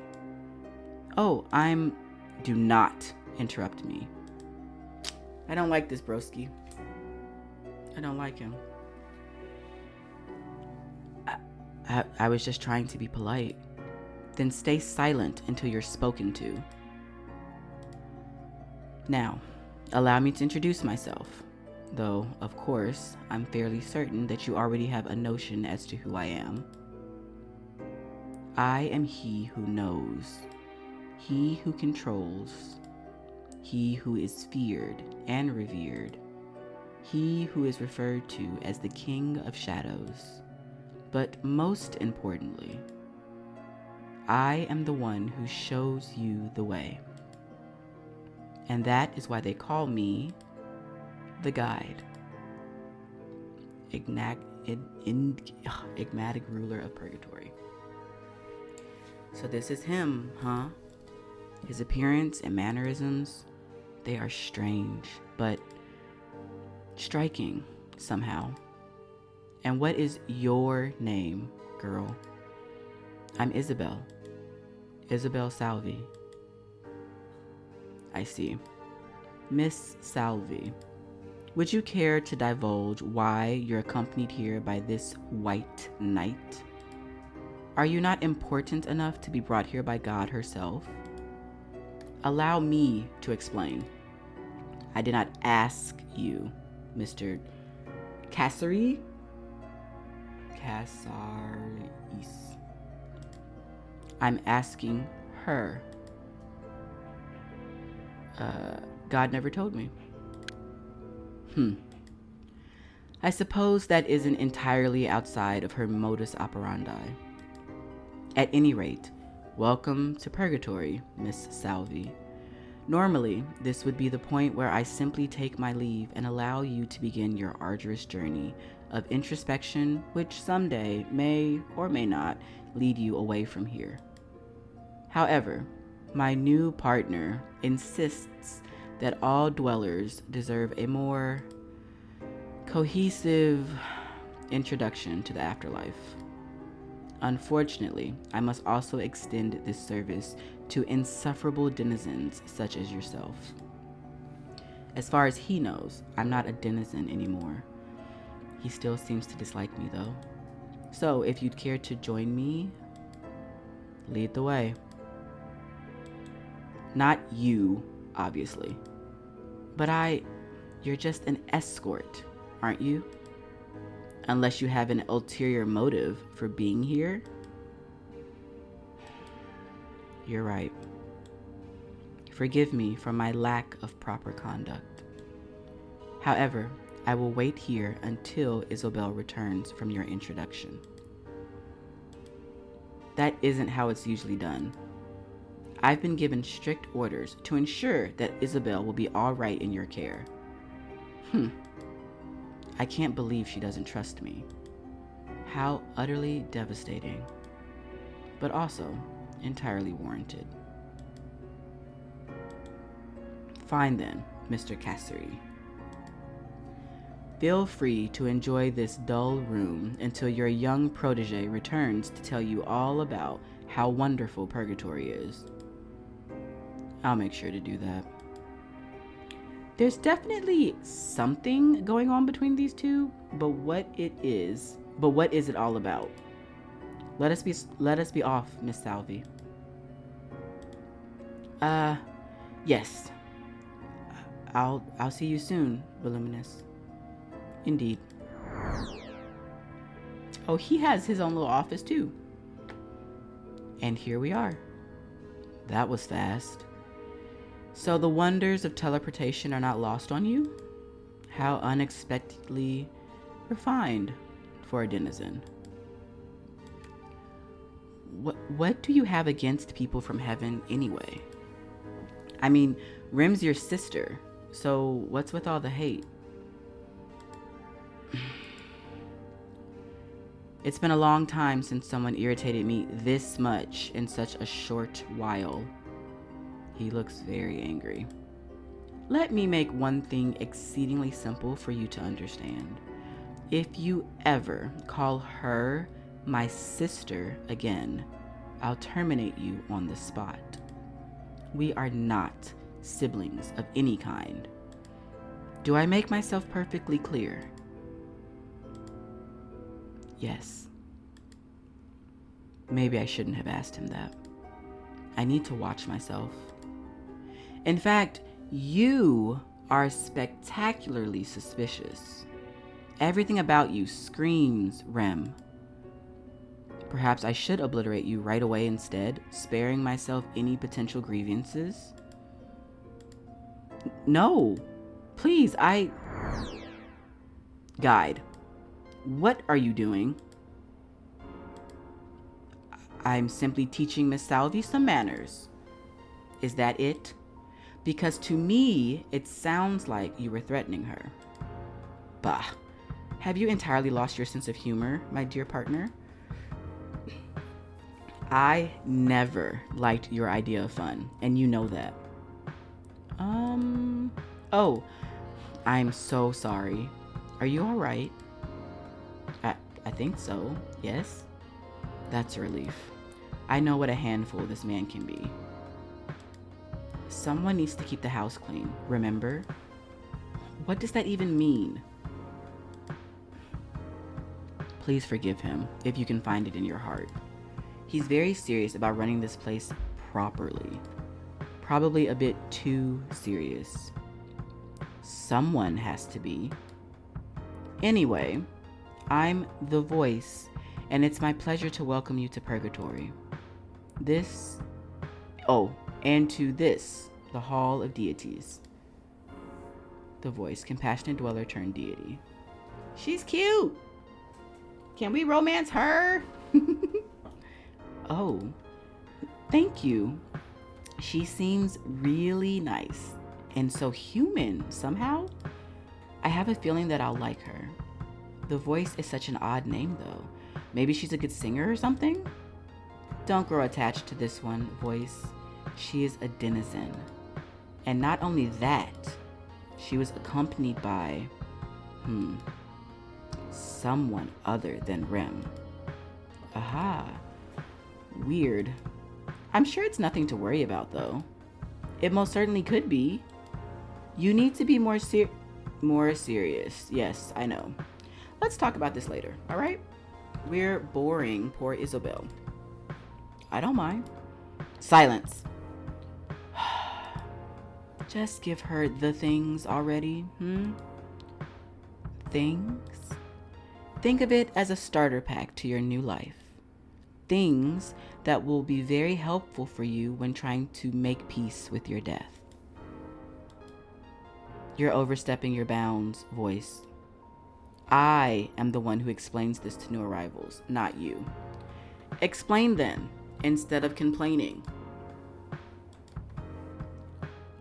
Oh, do not interrupt me. I don't like this broski. I don't like him. I was just trying to be polite. Then stay silent until you're spoken to. Now, allow me to introduce myself. Though, of course, I'm fairly certain that you already have a notion as to who I am. I am he who knows, he who controls, he who is feared and revered, he who is referred to as the King of Shadows. But most importantly, I am the one who shows you the way. And that is why they call me the guide. Enigmatic ruler of Purgatory. So this is him, huh? His appearance and mannerisms, they are strange, but striking somehow. And what is your name, girl? I'm Isabel. Isabel Salvi. I see. Miss Salvi, would you care to divulge why you're accompanied here by this white knight? Are you not important enough to be brought here by God herself? Allow me to explain. I did not ask you, Mr. Casaris. I'm asking her. God never told me. I suppose that isn't entirely outside of her modus operandi. At any rate, welcome to Purgatory, Miss Salvi. Normally, this would be the point where I simply take my leave and allow you to begin your arduous journey of introspection, which someday may or may not lead you away from here. However, my new partner insists that all dwellers deserve a more cohesive introduction to the afterlife. Unfortunately, I must also extend this service to insufferable denizens such as yourself. As far as he knows, I'm not a denizen anymore. He still seems to dislike me though. So if you'd care to join me, lead the way. Not you, obviously. But you're just an escort, aren't you? Unless you have an ulterior motive for being here. You're right. Forgive me for my lack of proper conduct. However, I will wait here until Isabel returns from your introduction. That isn't how it's usually done. I've been given strict orders to ensure that Isabel will be all right in your care. I can't believe she doesn't trust me. How utterly devastating, but also entirely warranted. Fine then, Mr. Casaris. Feel free to enjoy this dull room until your young protege returns to tell you all about how wonderful Purgatory is. I'll make sure to do that. There's definitely something going on between these two, but what is it all about? Let us be off, Miss Salvi. Yes. I'll see you soon, Voluminous. Indeed. Oh, he has his own little office too. And here we are. That was fast. So the wonders of teleportation are not lost on you? How unexpectedly refined for a denizen. What do you have against people from heaven anyway? I mean, Rim's your sister, so what's with all the hate? It's been a long time since someone irritated me this much in such a short while. He looks very angry. Let me make one thing exceedingly simple for you to understand. If you ever call her my sister again, I'll terminate you on the spot. We are not siblings of any kind. Do I make myself perfectly clear? Yes. Maybe I shouldn't have asked him that. I need to watch myself. In fact, you are spectacularly suspicious. Everything about you screams Rem. Perhaps I should obliterate you right away instead, sparing myself any potential grievances. No, please, Guide. What are you doing? I'm simply teaching Miss Salvi some manners. Is that it? Because to me, it sounds like you were threatening her. Bah. Have you entirely lost your sense of humor, my dear partner? I never liked your idea of fun, and you know that. Oh, I'm so sorry. Are you all right? I think so, yes. That's a relief. I know what a handful this man can be. Someone needs to keep the house clean, remember? What does that even mean? Please forgive him, if you can find it in your heart. He's very serious about running this place properly. Probably a bit too serious. Someone has to be. Anyway, I'm the voice, and it's my pleasure to welcome you to Purgatory. And to this, the Hall of Deities. The voice, compassionate dweller turned deity. She's cute! Can we romance her? Oh, thank you. She seems really nice and so human somehow. I have a feeling that I'll like her. The voice is such an odd name though. Maybe she's a good singer or something? Don't grow attached to this one, voice. She is a denizen. And not only that, she was accompanied by, someone other than Rem. Aha. Weird. I'm sure it's nothing to worry about though. It most certainly could be. You need to be more serious. Yes, I know. Let's talk about this later, all right? We're boring poor Isabel. I don't mind. Silence. Just give her the things already, Things? Think of it as a starter pack to your new life. Things that will be very helpful for you when trying to make peace with your death. You're overstepping your bounds, voice. I am the one who explains this to new arrivals, not you. Explain then, instead of complaining.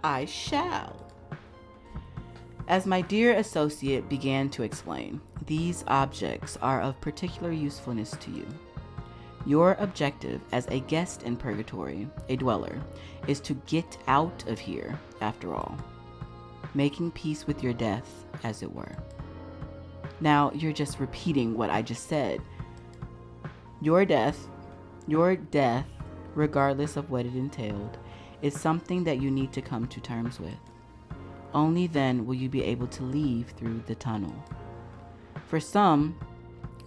I shall. As my dear associate began to explain, these objects are of particular usefulness to you. Your objective as a guest in Purgatory, a dweller, is to get out of here, after all. Making peace with your death, as it were. Now, you're just repeating what I just said. Your death, regardless of what it entailed, is something that you need to come to terms with. Only then will you be able to leave through the tunnel. For some,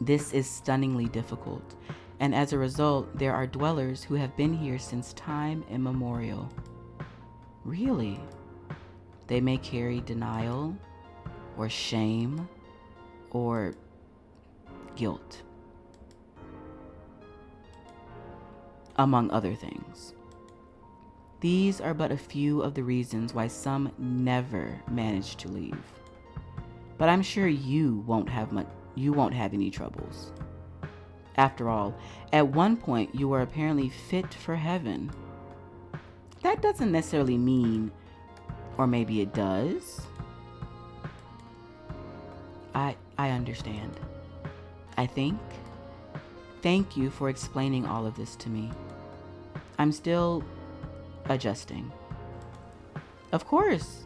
this is stunningly difficult, and as a result, there are dwellers who have been here since time immemorial. Really? They may carry denial, or shame, or guilt, among other things. These are but a few of the reasons why some never manage to leave. But I'm sure you won't have any troubles. After all, at one point you were apparently fit for heaven. That doesn't necessarily mean, or maybe it does. I understand. I think Thank you for explaining all of this to me. I'm still adjusting. Of course.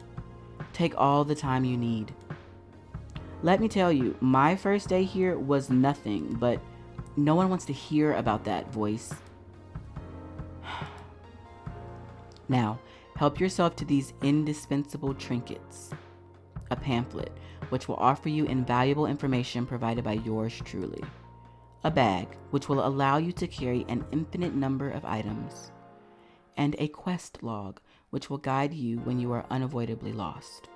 Take all the time you need. Let me tell you, my first day here was nothing, but no one wants to hear about that, voice. Now, help yourself to these indispensable trinkets. A pamphlet, which will offer you invaluable information provided by yours truly. A bag, which will allow you to carry an infinite number of items. And a quest log, which will guide you when you are unavoidably lost.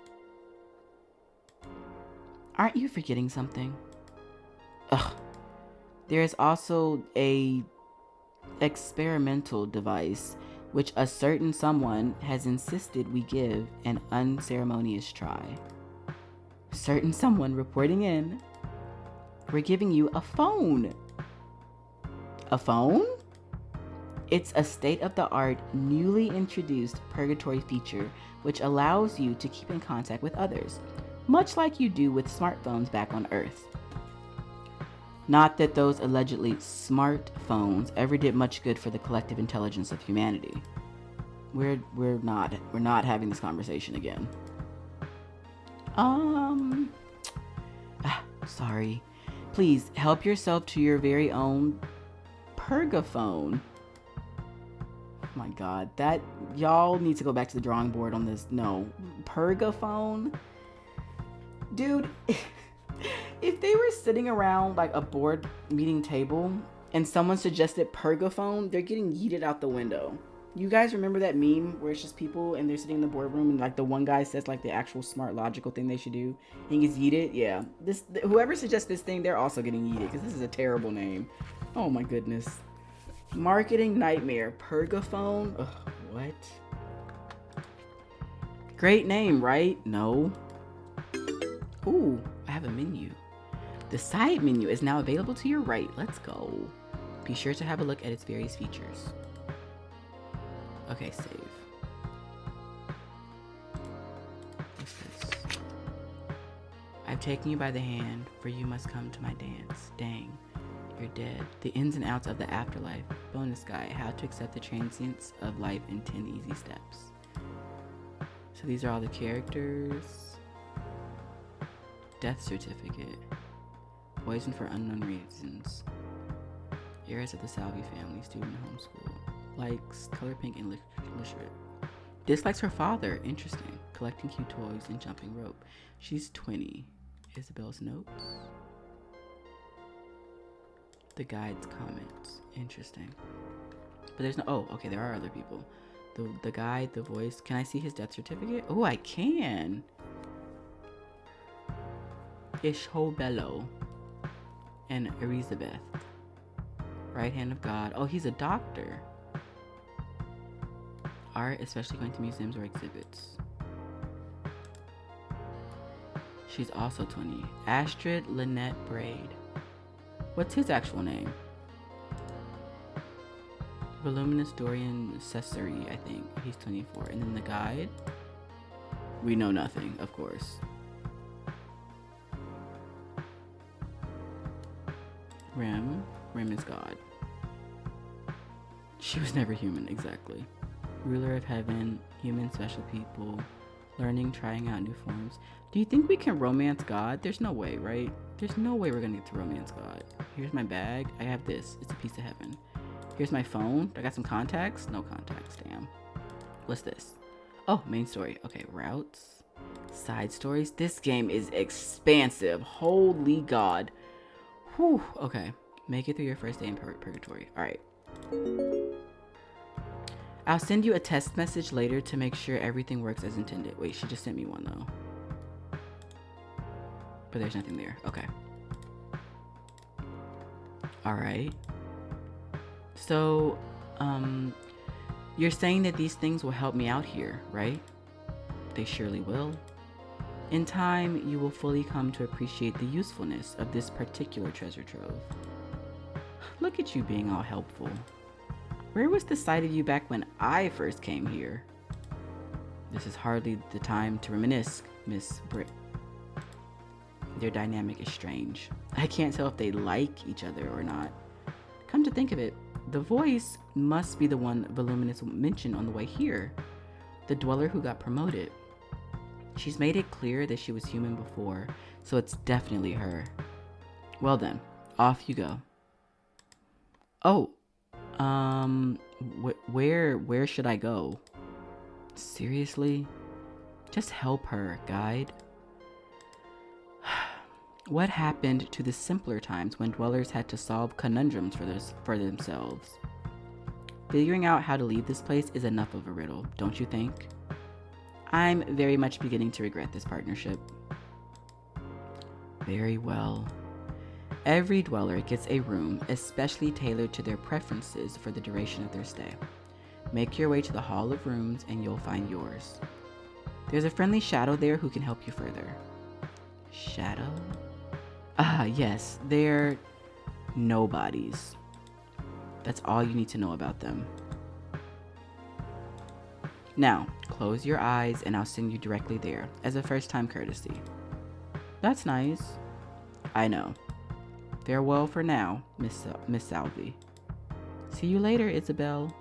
Aren't you forgetting something? Ugh. There is also a experimental device which a certain someone has insisted we give an unceremonious try. Certain someone reporting in. We're giving you a phone. A phone? It's a state-of-the-art, newly introduced Purgatory feature which allows you to keep in contact with others, much like you do with smartphones back on Earth. Not that those allegedly smartphones ever did much good for the collective intelligence of humanity. We're not having this conversation again. Sorry. Please help yourself to your very own Purgaphone. Oh my god, that y'all need to go back to the drawing board on this. No, Purgaphone, dude. If they were sitting around like a board meeting table and someone suggested Purgaphone, they're getting yeeted out the window. You guys remember that meme where it's just people and they're sitting in the boardroom and like the one guy says like the actual smart logical thing they should do and he gets yeeted? Yeah, whoever suggests this thing, they're also getting yeeted because this is a terrible name. Oh my goodness. Marketing nightmare. Purgaphone? Ugh, what? Great name, right? No. Ooh, I have a menu. The side menu is now available to your right. Let's go. Be sure to have a look at its various features. Okay, save. What's this? I've taken you by the hand, for you must come to my dance. Dang, you're dead. The ins and outs of the afterlife. Bonus guide, how to accept the transience of life in 10 easy steps. So these are all the characters. Death certificate. Poison for unknown reasons. Heirs of the Salvi family, student homeschool. Likes color pink and literate. Dislikes her father. Interesting. Collecting cute toys and jumping rope. She's 20. Isabel's notes. The guide's comments. Interesting. But there's no. Oh, okay. There are other people. The guide, the voice. Can I see his death certificate? Oh, I can. Ishobello and Elizabeth. Right hand of God. Oh, he's a doctor. Art, especially going to museums or exhibits. She's also 20. Astrid Lynette Braid. What's his actual name? Voluminous Dorian Cesare, I think. He's 24. And then the guide? We know nothing, of course. Rem is God. She was never human, exactly. Ruler of heaven, human special people, learning, trying out new forms. Do you think we can romance God? There's no way, right? There's no way we're gonna get to romance God. Here's my bag. I have this. It's a piece of heaven. Here's my phone. I got some contacts. No contacts, damn. What's this? Oh, main story. Okay, routes. Side stories. This game is expansive. Holy God. Whew. Okay. Make it through your first day in Purgatory. Alright. I'll send you a test message later to make sure everything works as intended. Wait, she just sent me one though. But there's nothing there. Okay. Alright. So, you're saying that these things will help me out here, right? They surely will. In time, you will fully come to appreciate the usefulness of this particular treasure trove. Look at you being all helpful. Where was the sight of you back when I first came here? This is hardly the time to reminisce, Miss Britt. Their dynamic is strange. I can't tell if they like each other or not. Come to think of it, the voice must be the one Voluminous mentioned on the way here. The dweller who got promoted. She's made it clear that she was human before, so it's definitely her. Well then, off you go. Oh, where should I go? Seriously? Just help her, guide. What happened to the simpler times when dwellers had to solve conundrums for themselves? Figuring out how to leave this place is enough of a riddle, don't you think? I'm very much beginning to regret this partnership. Very well. Every dweller gets a room especially tailored to their preferences for the duration of their stay. Make your way to the Hall of Rooms and you'll find yours. There's a friendly shadow there who can help you further. Shadow? Ah, yes, they're nobodies. That's all you need to know about them. Now, close your eyes and I'll send you directly there as a first-time courtesy. That's nice. I know. Farewell for now, Miss Salvi. See you later, Isabel.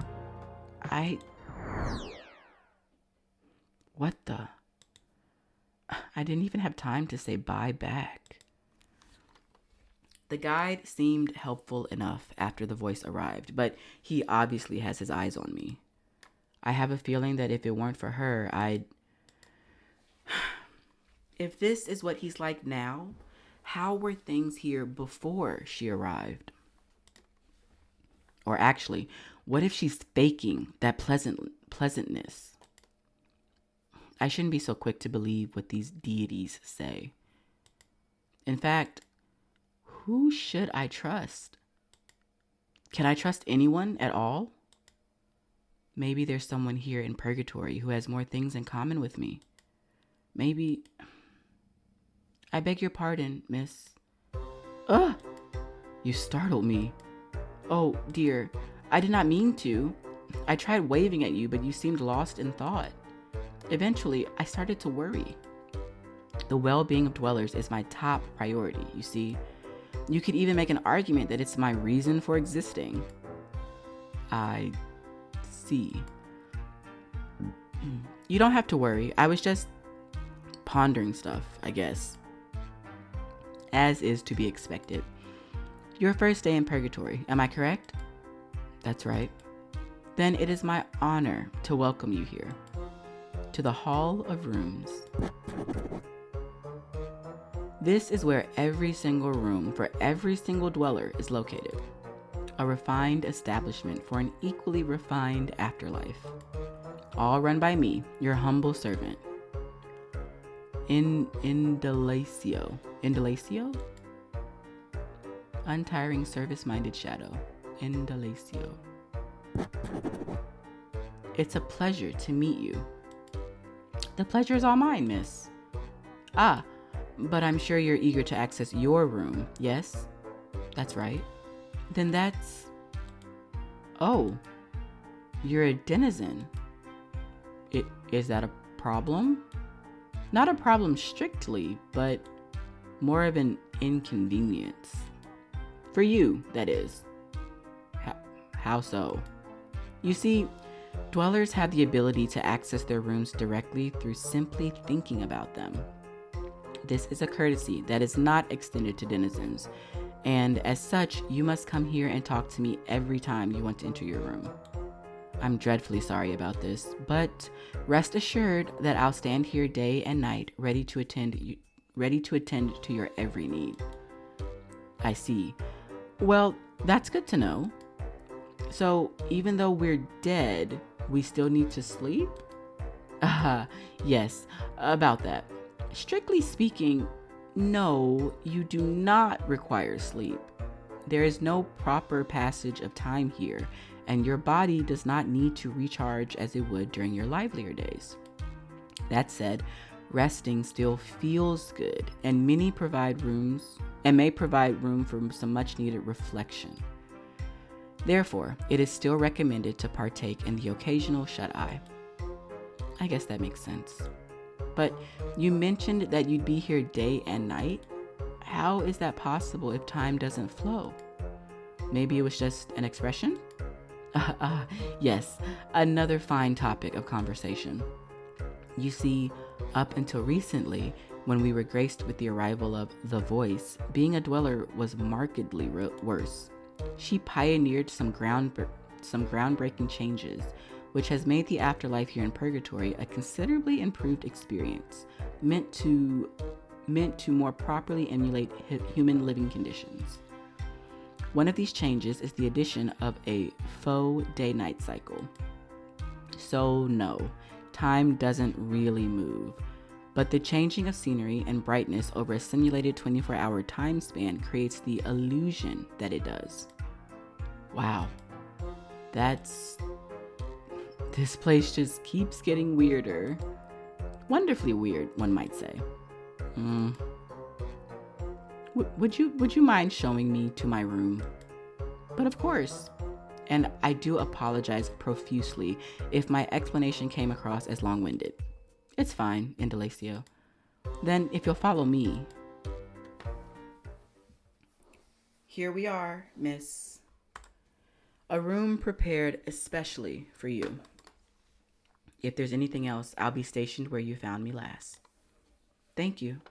What the? I didn't even have time to say bye back. The guide seemed helpful enough after the voice arrived, but he obviously has his eyes on me. I have a feeling that if it weren't for her, If this is what he's like now, how were things here before she arrived? Or actually, what if she's faking that pleasantness? I shouldn't be so quick to believe what these deities say. In fact, who should I trust? Can I trust anyone at all? Maybe there's someone here in Purgatory who has more things in common with me. Maybe... I beg your pardon, miss. Ugh! You startled me. Oh, dear. I did not mean to. I tried waving at you, but you seemed lost in thought. Eventually, I started to worry. The well-being of dwellers is my top priority, you see. You could even make an argument that it's my reason for existing. I see. You don't have to worry. I was just pondering stuff, I guess. As is to be expected. Your first day in Purgatory, am I correct? That's right. Then it is my honor to welcome you here, to the Hall of Rooms. This is where every single room for every single dweller is located. A refined establishment for an equally refined afterlife. All run by me, your humble servant. Indalacio. Indalacio? Untiring service-minded shadow. Indalacio. It's a pleasure to meet you. The pleasure is all mine, miss. Ah, but I'm sure you're eager to access your room, yes? That's right. Then that's... Oh, you're a denizen. Is that a problem? Not a problem strictly, but more of an inconvenience. For you, that is. How so? You see, dwellers have the ability to access their rooms directly through simply thinking about them. This is a courtesy that is not extended to denizens, and as such, you must come here and talk to me every time you want to enter your room. I'm dreadfully sorry about this, but rest assured that I'll stand here day and night ready to attend to your every need. I see. Well, that's good to know. So, even though we're dead, we still need to sleep? Yes, about that. Strictly speaking, no, you do not require sleep. There is no proper passage of time here, and your body does not need to recharge as it would during your livelier days. That said, resting still feels good, and may provide room for some much needed reflection. Therefore, it is still recommended to partake in the occasional shut-eye. I guess that makes sense. But you mentioned that you'd be here day and night. How is that possible if time doesn't flow? Maybe it was just an expression? Yes, another fine topic of conversation. You see, up until recently, when we were graced with the arrival of the Voice, being a dweller was markedly worse. She pioneered some groundbreaking changes, which has made the afterlife here in Purgatory a considerably improved experience, meant to more properly emulate human living conditions. One of these changes is the addition of a faux day-night cycle. So no, time doesn't really move, but the changing of scenery and brightness over a simulated 24-hour time span creates the illusion that it does. Wow, this place just keeps getting weirder. Wonderfully weird, one might say. Would you mind showing me to my room? But of course. And I do apologize profusely if my explanation came across as long-winded. It's fine, Indalecio. Then if you'll follow me. Here we are, miss. A room prepared especially for you. If there's anything else, I'll be stationed where you found me last. Thank you.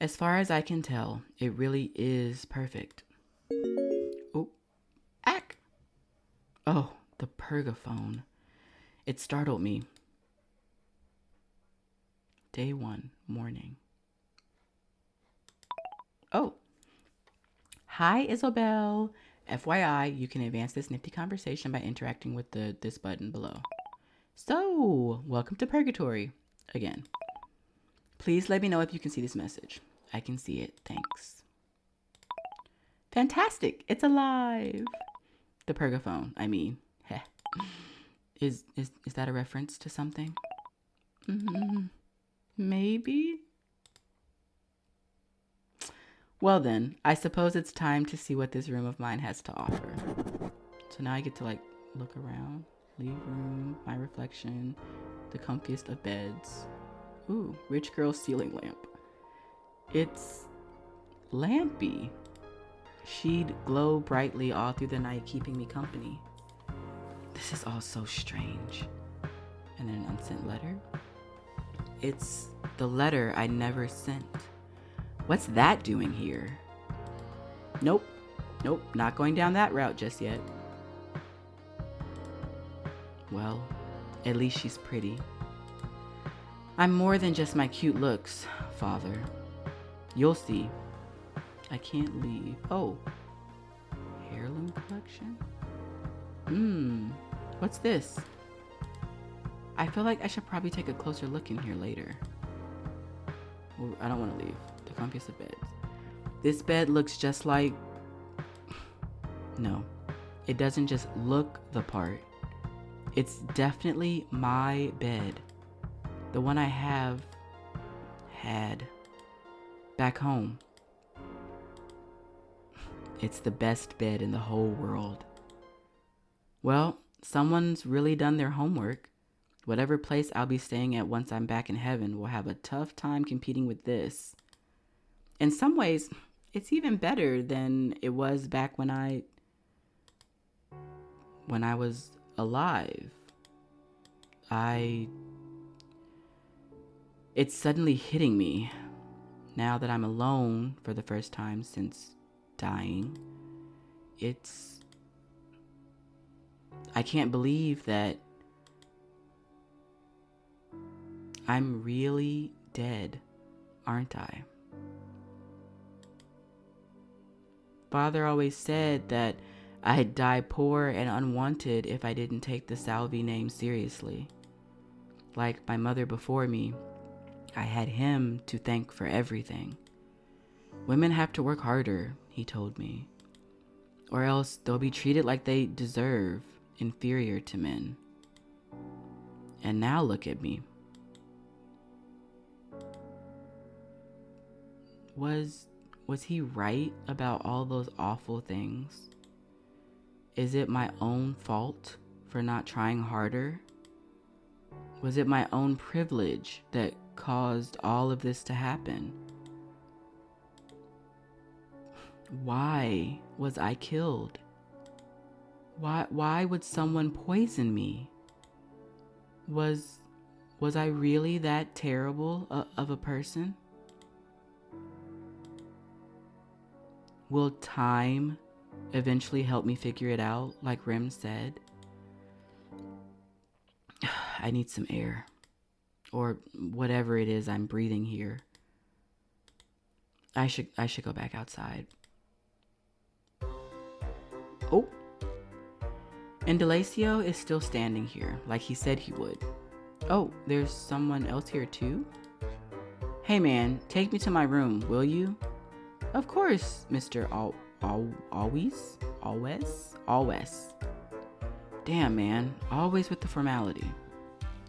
As far as I can tell, it really is perfect. Oh, ack! Oh, the purgaphone. It startled me. Day 1, morning. Oh. Hi, Isabel. FYI, you can advance this nifty conversation by interacting with this button below. So, welcome to Purgatory. Again. Please let me know if you can see this message. I can see it. Thanks. Fantastic. It's alive. The purgaphone, I mean. Heh. Is that a reference to something? Maybe? Well then, I suppose it's time to see what this room of mine has to offer. So now I get to look around. Leave room, my reflection, the comfiest of beds. Ooh, rich girl ceiling lamp. It's lampy. She'd glow brightly all through the night, keeping me company. This is all so strange. And then an unsent letter. It's the letter I never sent. What's that doing here? Nope, not going down that route just yet. Well, at least she's pretty. I'm more than just my cute looks, Father. You'll see. I can't leave. Oh. Heirloom collection? What's this? I feel like I should probably take a closer look in here later. Well, I don't want to leave. The comfiest of beds. This bed looks just like... No. It doesn't just look the part. It's definitely my bed. The one I had back home. It's the best bed in the whole world. Well, someone's really done their homework. Whatever place I'll be staying at once I'm back in heaven will have a tough time competing with this. In some ways, it's even better than it was back when I was alive. It's suddenly hitting me now that I'm alone for the first time since dying. I can't believe that I'm really dead, aren't I? Father always said that I'd die poor and unwanted if I didn't take the Salvi name seriously. Like my mother before me, I had him to thank for everything. Women have to work harder, he told me, or else they'll be treated like they deserve, inferior to men. And now look at me. Was he right about all those awful things? Is it my own fault for not trying harder? Was it my own privilege that caused all of this to happen? Why was I killed? Why would someone poison me? Was I really that terrible of a person? Will time eventually help me figure it out, like Rim said? I need some air. Or whatever it is I'm breathing here. I should go back outside. Oh. And Delacio is still standing here, like he said he would. Oh, there's someone else here too? Hey man, take me to my room, will you? Of course, Mr. Always. Damn man, always with the formality.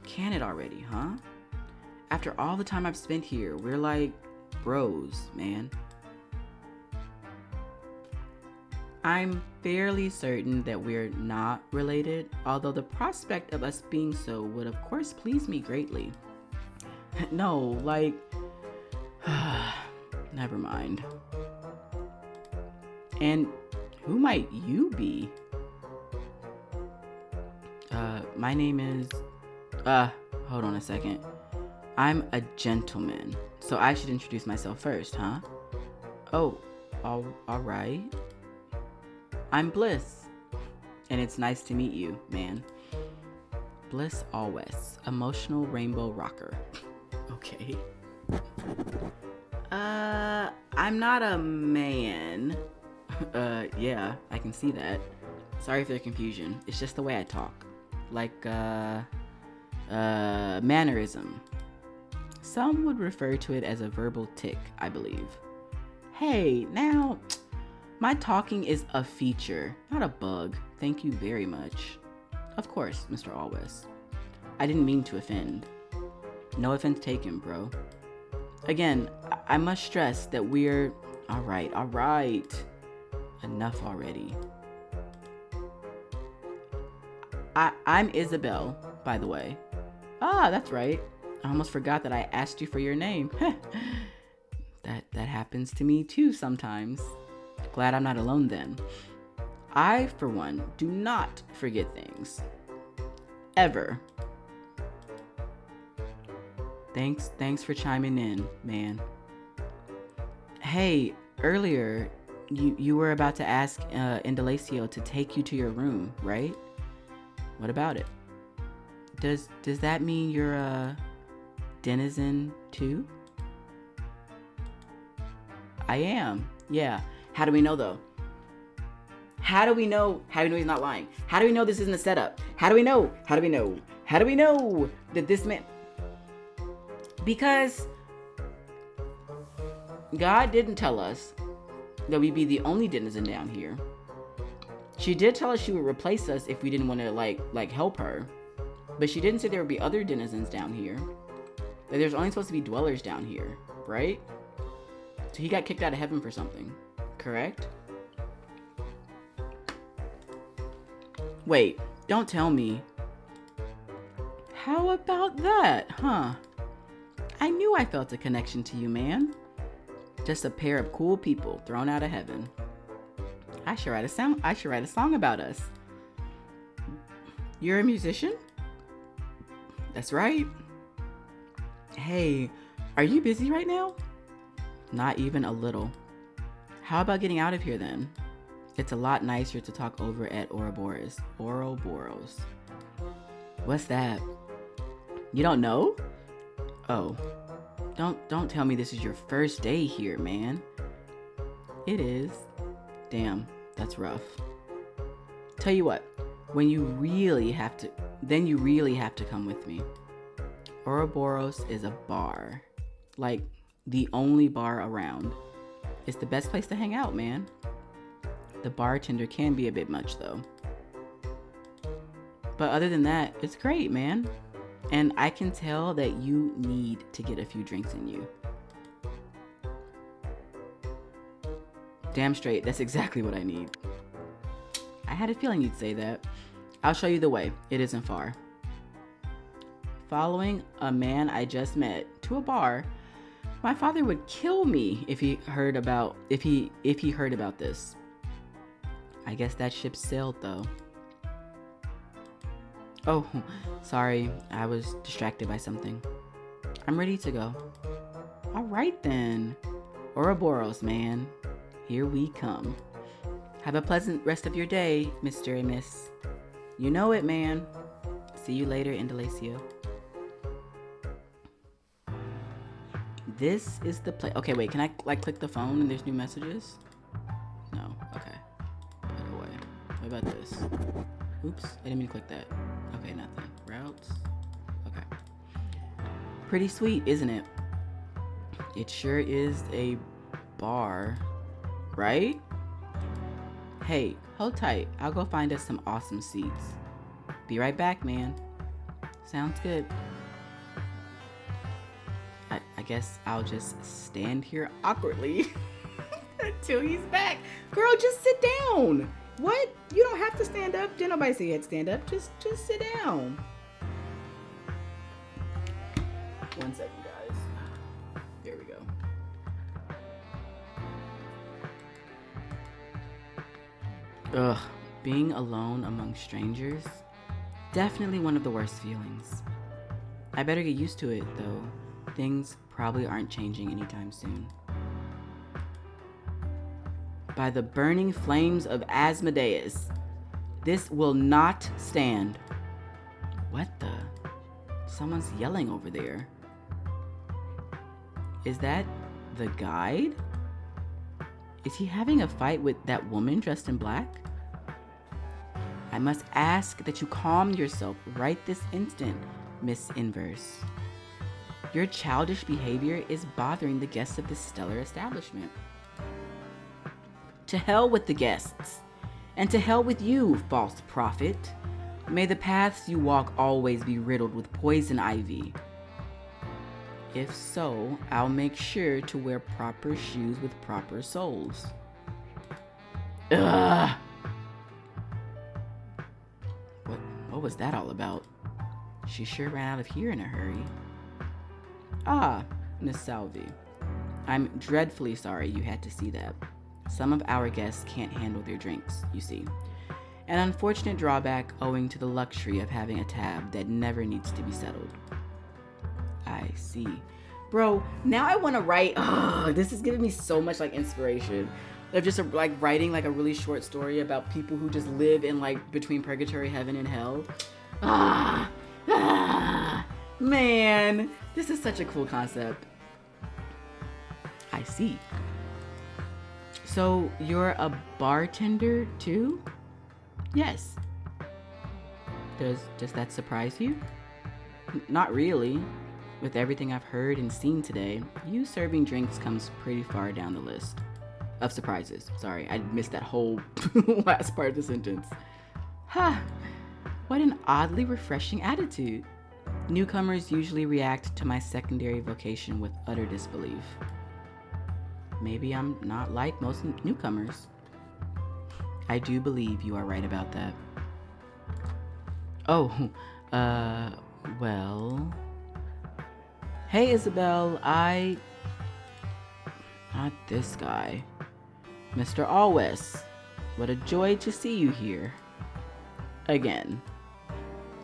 Can it already, huh? After all the time I've spent here, we're like bros, man. I'm fairly certain that we're not related, although the prospect of us being so would of course please me greatly. No, like, never mind. And who might you be? My name is, hold on a second. I'm a gentleman, so I should introduce myself first, huh? Oh, all right. I'm Bliss, and it's nice to meet you, man. Bliss always, emotional rainbow rocker. Okay. I'm not a man. Yeah, I can see that. Sorry for the confusion. It's just the way I talk. Like, mannerism. Some would refer to it as a verbal tic, I believe. Hey, now, my talking is a feature, not a bug. Thank you very much. Of course, Mr. Always. I didn't mean to offend. No offense taken, bro. Again, I must stress that we're... All right. Enough already. I'm Isabel, by the way. Ah, that's right. I almost forgot that I asked you for your name. That happens to me too sometimes. Glad I'm not alone then. I, for one, do not forget things. Ever. Thanks for chiming in, man. Hey, earlier, you were about to ask Indalacio to take you to your room, right? What about it? Does that mean you're a denizen too? I am, yeah. How do we know though? How do we know he's not lying? How do we know this isn't a setup? How do we know that this man... Because God didn't tell us that we'd be the only denizen down here. She did tell us she would replace us if we didn't want to like help her. But she didn't say there would be other denizens down here. That there's only supposed to be dwellers down here, right? So he got kicked out of heaven for something, correct? Wait, don't tell me. How about that, huh? I knew I felt a connection to you, man. Just a pair of cool people thrown out of heaven. I should write a song about us. You're a musician? That's right. Hey, are you busy right now? Not even a little. How about getting out of here then? It's a lot nicer to talk over at Ouroboros. Ouroboros. What's that? You don't know? Oh. Don't tell me this is your first day here, man. It is. Damn, that's rough. Tell you what, then you really have to come with me. Ouroboros is a bar. Like, the only bar around. It's the best place to hang out, man. The bartender can be a bit much, though. But other than that, it's great, man. And I can tell that you need to get a few drinks in you. Damn straight, that's exactly what I need. I had a feeling you'd say that. I'll show you the way. It isn't far. Following a man I just met to a bar My father would kill me if he heard about this. I guess that ship sailed though. Oh, sorry, I was distracted by something. I'm ready to go. All right then. Ouroboros, man. Here we come. Have a pleasant rest of your day, Mr. and Miss. You know it, man. See you later, Indalecio. This is the place. Okay, wait, can I like click the phone and there's new messages? No, okay. Put it away. What about this? Oops, I didn't mean to click that. Okay, nothing. Routes. Okay. Pretty sweet, isn't it? It sure is a bar, right? Hey, hold tight. I'll go find us some awesome seats. Be right back, man. Sounds good. I guess I'll just stand here awkwardly until he's back. Girl, just sit down. What? You don't have to stand up. Didn't nobody say you had to stand up. Just sit down. 1 second, guys. There we go. Ugh, being alone among strangers, definitely one of the worst feelings. I better get used to it, though. Things probably aren't changing anytime soon. By the burning flames of Asmodeus, this will not stand. What the? Someone's yelling over there. Is that the guide? Is he having a fight with that woman dressed in black? I must ask that you calm yourself right this instant, Miss Inverse. Your childish behavior is bothering the guests of this stellar establishment. To hell with the guests, and to hell with you, false prophet. May the paths you walk always be riddled with poison ivy. If so, I'll make sure to wear proper shoes with proper soles. Ugh! What was that all about? She sure ran out of here in a hurry. Ah, Miss Salvi. I'm dreadfully sorry you had to see that. Some of our guests can't handle their drinks, you see. An unfortunate drawback owing to the luxury of having a tab that never needs to be settled. I see. Bro, now I want to write. Oh, this is giving me so much like inspiration of just like writing like a really short story about people who just live in like between purgatory, heaven, and hell. Man, this is such a cool concept. I see. So you're a bartender too? Yes. Does that surprise you? Not really. With everything I've heard and seen today, you serving drinks comes pretty far down the list of surprises. Sorry, I missed that whole last part of the sentence. Ha! What an oddly refreshing attitude. Newcomers usually react to my secondary vocation with utter disbelief. Maybe I'm not like most newcomers. I do believe you are right about that. Oh, well... Hey, Isabel, Not this guy. Mr. Alwes, what a joy to see you here. Again.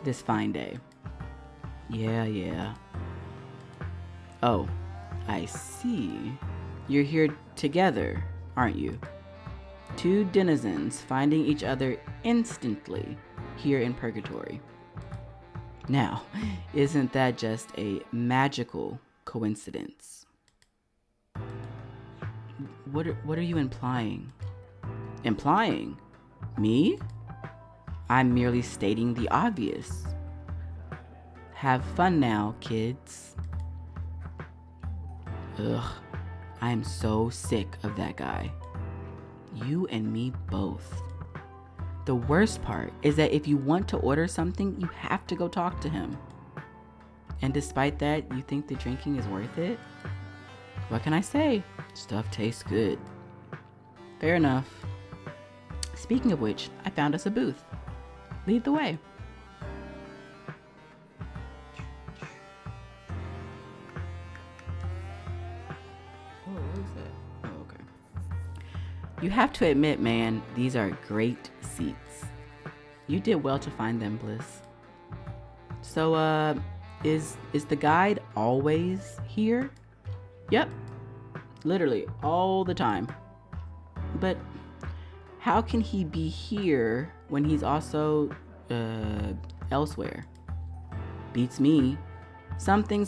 This fine day. Yeah. Oh, I see. You're here together, aren't you? Two denizens finding each other instantly here in Purgatory. Now, isn't that just a magical coincidence? What are you implying? Implying? Me? I'm merely stating the obvious. Have fun now, kids. Ugh, I am so sick of that guy. You and me both. The worst part is that if you want to order something, you have to go talk to him. And despite that, you think the drinking is worth it? What can I say? Stuff tastes good. Fair enough. Speaking of which, I found us a booth. Lead the way. You have to admit, man, these are great seats. You did well to find them, Bliss. So, is the guide always here? Yep. Literally all the time. But how can he be here when he's also elsewhere? Beats me. Something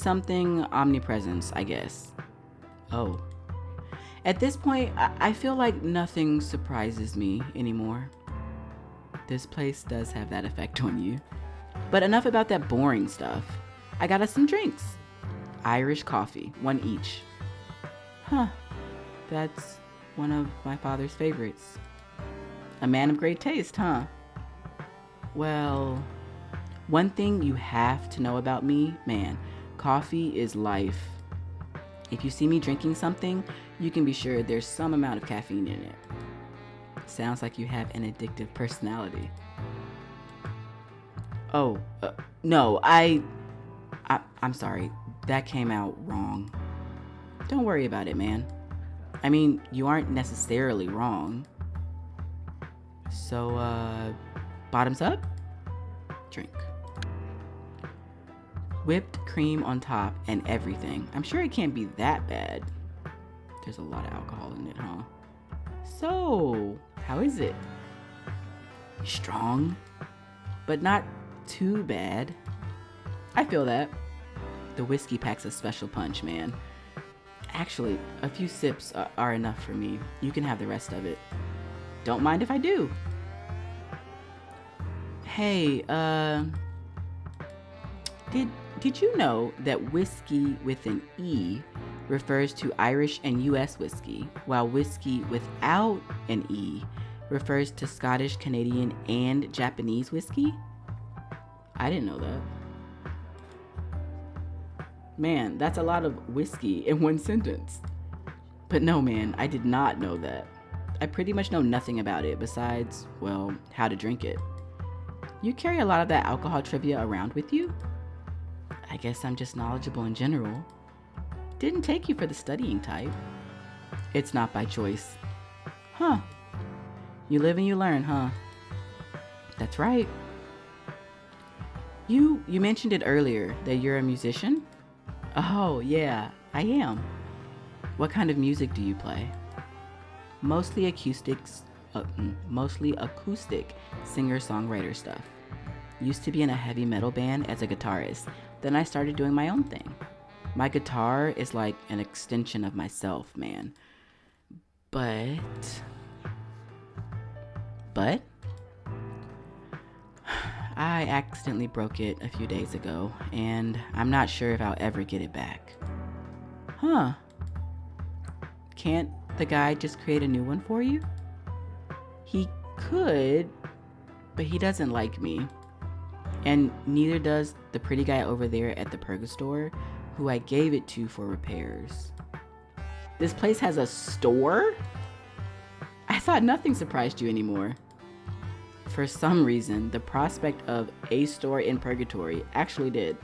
omnipresence, I guess. Oh. At this point, I feel like nothing surprises me anymore. This place does have that effect on you. But enough about that boring stuff. I got us some drinks. Irish coffee, 1 each. Huh. That's one of my father's favorites. A man of great taste, huh? Well, one thing you have to know about me, man, coffee is life. If you see me drinking something, you can be sure there's some amount of caffeine in it. Sounds like you have an addictive personality. Oh, no, I'm sorry. That came out wrong. Don't worry about it, man. I mean, you aren't necessarily wrong. So, bottoms up? Drink. Whipped cream on top and everything. I'm sure it can't be that bad. There's a lot of alcohol in it, huh? So, how is it? Strong, but not too bad. I feel that. The whiskey packs a special punch, man. Actually, a few sips are enough for me. You can have the rest of it. Don't mind if I do. Hey, did you know that whiskey with an E refers to Irish and US whiskey, while whiskey without an E refers to Scottish, Canadian, and Japanese whiskey? I didn't know that. Man, that's a lot of whiskey in one sentence. But no, man, I did not know that. I pretty much know nothing about it besides, well, how to drink it. You carry a lot of that alcohol trivia around with you? I guess I'm just knowledgeable in general. Didn't take you for the studying type. It's not by choice. Huh. You live and you learn, huh? That's right. You mentioned it earlier that you're a musician? Oh, yeah, I am. What kind of music do you play? Mostly acoustic singer-songwriter stuff. Used to be in a heavy metal band as a guitarist. Then I started doing my own thing. My guitar is like an extension of myself, man. But I accidentally broke it a few days ago, and I'm not sure if I'll ever get it back. Huh. Can't the guy just create a new one for you? He could, but he doesn't like me. And neither does the pretty guy over there at the Purgatory, who I gave it to for repairs. This place has a store? I thought nothing surprised you anymore. For some reason, the prospect of a store in Purgatory actually did.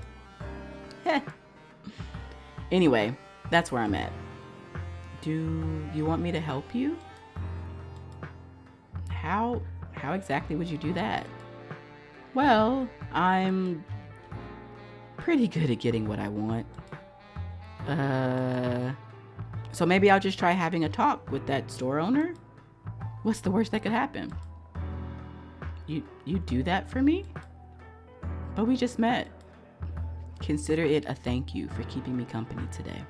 Heh. Anyway, that's where I'm at. Do you want me to help you? How exactly would you do that? Well, I'm pretty good at getting what I want. So maybe I'll just try having a talk with that store owner? What's the worst that could happen? You do that for me? But we just met. Consider it a thank you for keeping me company today.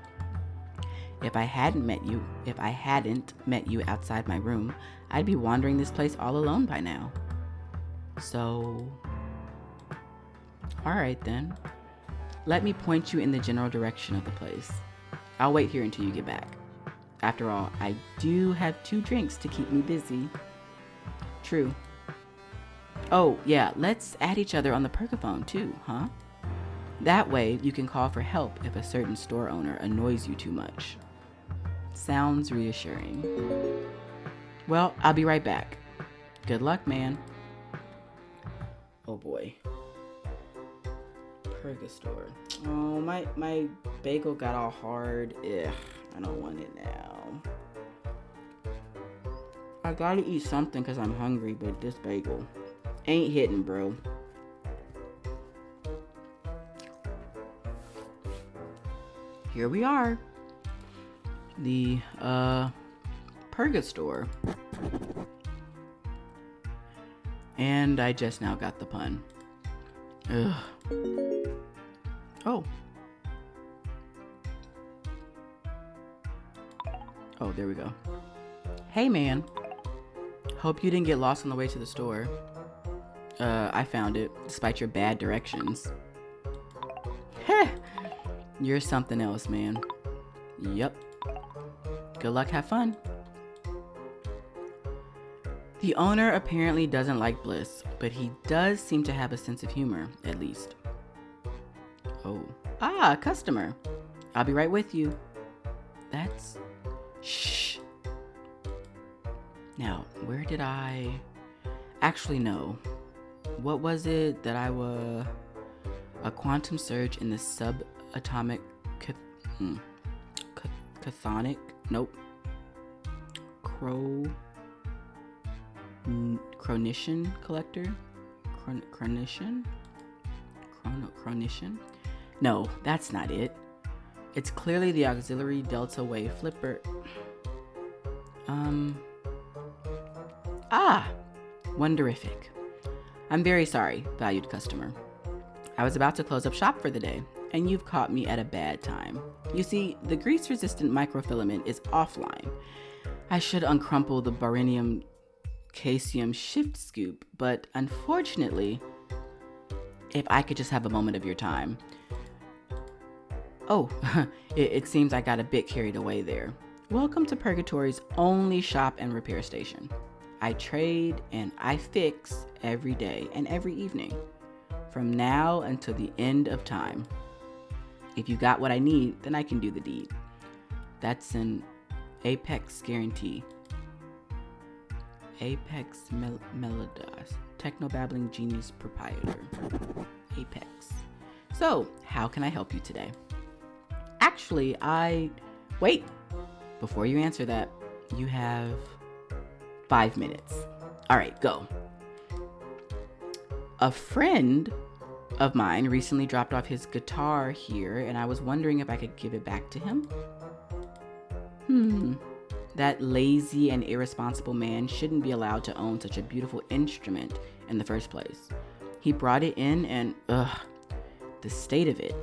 If I hadn't met you outside my room, I'd be wandering this place all alone by now. So, all right then. Let me point you in the general direction of the place. I'll wait here until you get back. After all, I do have 2 drinks to keep me busy. True. Oh, yeah, let's add each other on the Pergaphone too, huh? That way, you can call for help if a certain store owner annoys you too much. Sounds reassuring. Well, I'll be right back. Good luck, man. Oh boy. Purgatory. Oh, my bagel got all hard. Ugh, I don't want it now. I gotta eat something because I'm hungry, but this bagel ain't hitting, bro. Here we are. The Purgatory. And I just now got the pun. Ugh. Oh. Oh, there we go. Hey, man. Hope you didn't get lost on the way to the store. I found it, despite your bad directions. Heh. You're something else, man. Yup. Good luck, have fun. The owner apparently doesn't like Bliss, but he does seem to have a sense of humor, at least. Oh. Ah, customer. I'll be right with you. That's... Shh. Now, where did I... Actually, no. What was it that I was... A quantum surge in the subatomic... Chthonic? Nope. Chronician collector? Chronician? Chronician? No, that's not it. It's clearly the auxiliary delta wave flipper. Wonderific. I'm very sorry, valued customer. I was about to close up shop for the day, and you've caught me at a bad time. You see, the grease-resistant microfilament is offline. I should uncrumple the barium caesium shift scoop, but unfortunately, if I could just have a moment of your time. Oh, it seems I got a bit carried away there. Welcome to Purgatory's only shop and repair station. I trade and I fix every day and every evening, from now until the end of time. If you got what I need, then I can do the deed. That's an Apex guarantee. Apex Melodios, techno-babbling genius proprietor. Apex. So, how can I help you today? Actually, Wait! Before you answer that, you have 5 minutes. Alright, go. A friend of mine recently dropped off his guitar here, and I was wondering if I could give it back to him. That lazy and irresponsible man shouldn't be allowed to own such a beautiful instrument in the first place. He brought it in and, the state of it.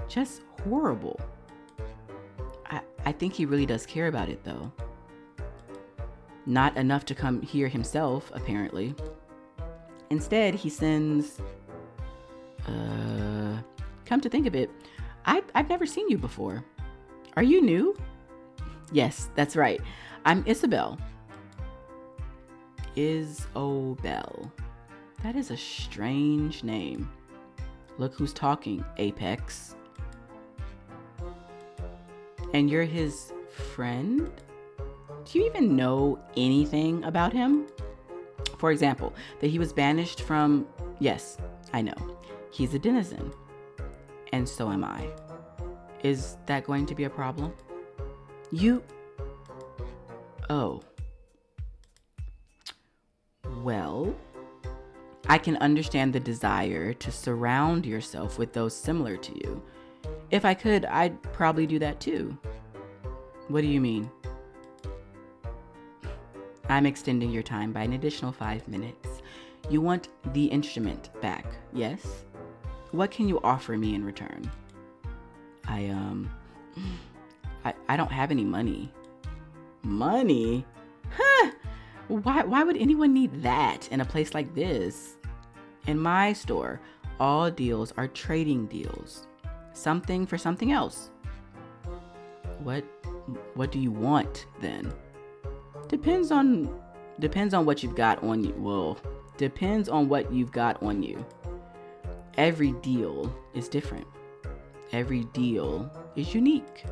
Just horrible. I think he really does care about it, though. Not enough to come here himself, apparently. Instead, he sends... Come to think of it, I've never seen you before. Are you new? Yes, that's right. I'm Isabel. Isobel. That is a strange name. Look who's talking, Apex. And you're his friend? Do you even know anything about him? For example, that he was banished from... Yes, I know. He's a denizen. And so am I. Is that going to be a problem? Oh. Well, I can understand the desire to surround yourself with those similar to you. If I could, I'd probably do that too. What do you mean? I'm extending your time by an additional 5 minutes. You want the instrument back, yes? What can you offer me in return? I don't have any money. Money? Huh! Why would anyone need that in a place like this? In my store, all deals are trading deals. Something for something else. What do you want then? Depends on what you've got on you. Well, depends on what you've got on you. Every deal is different. Every deal is unique.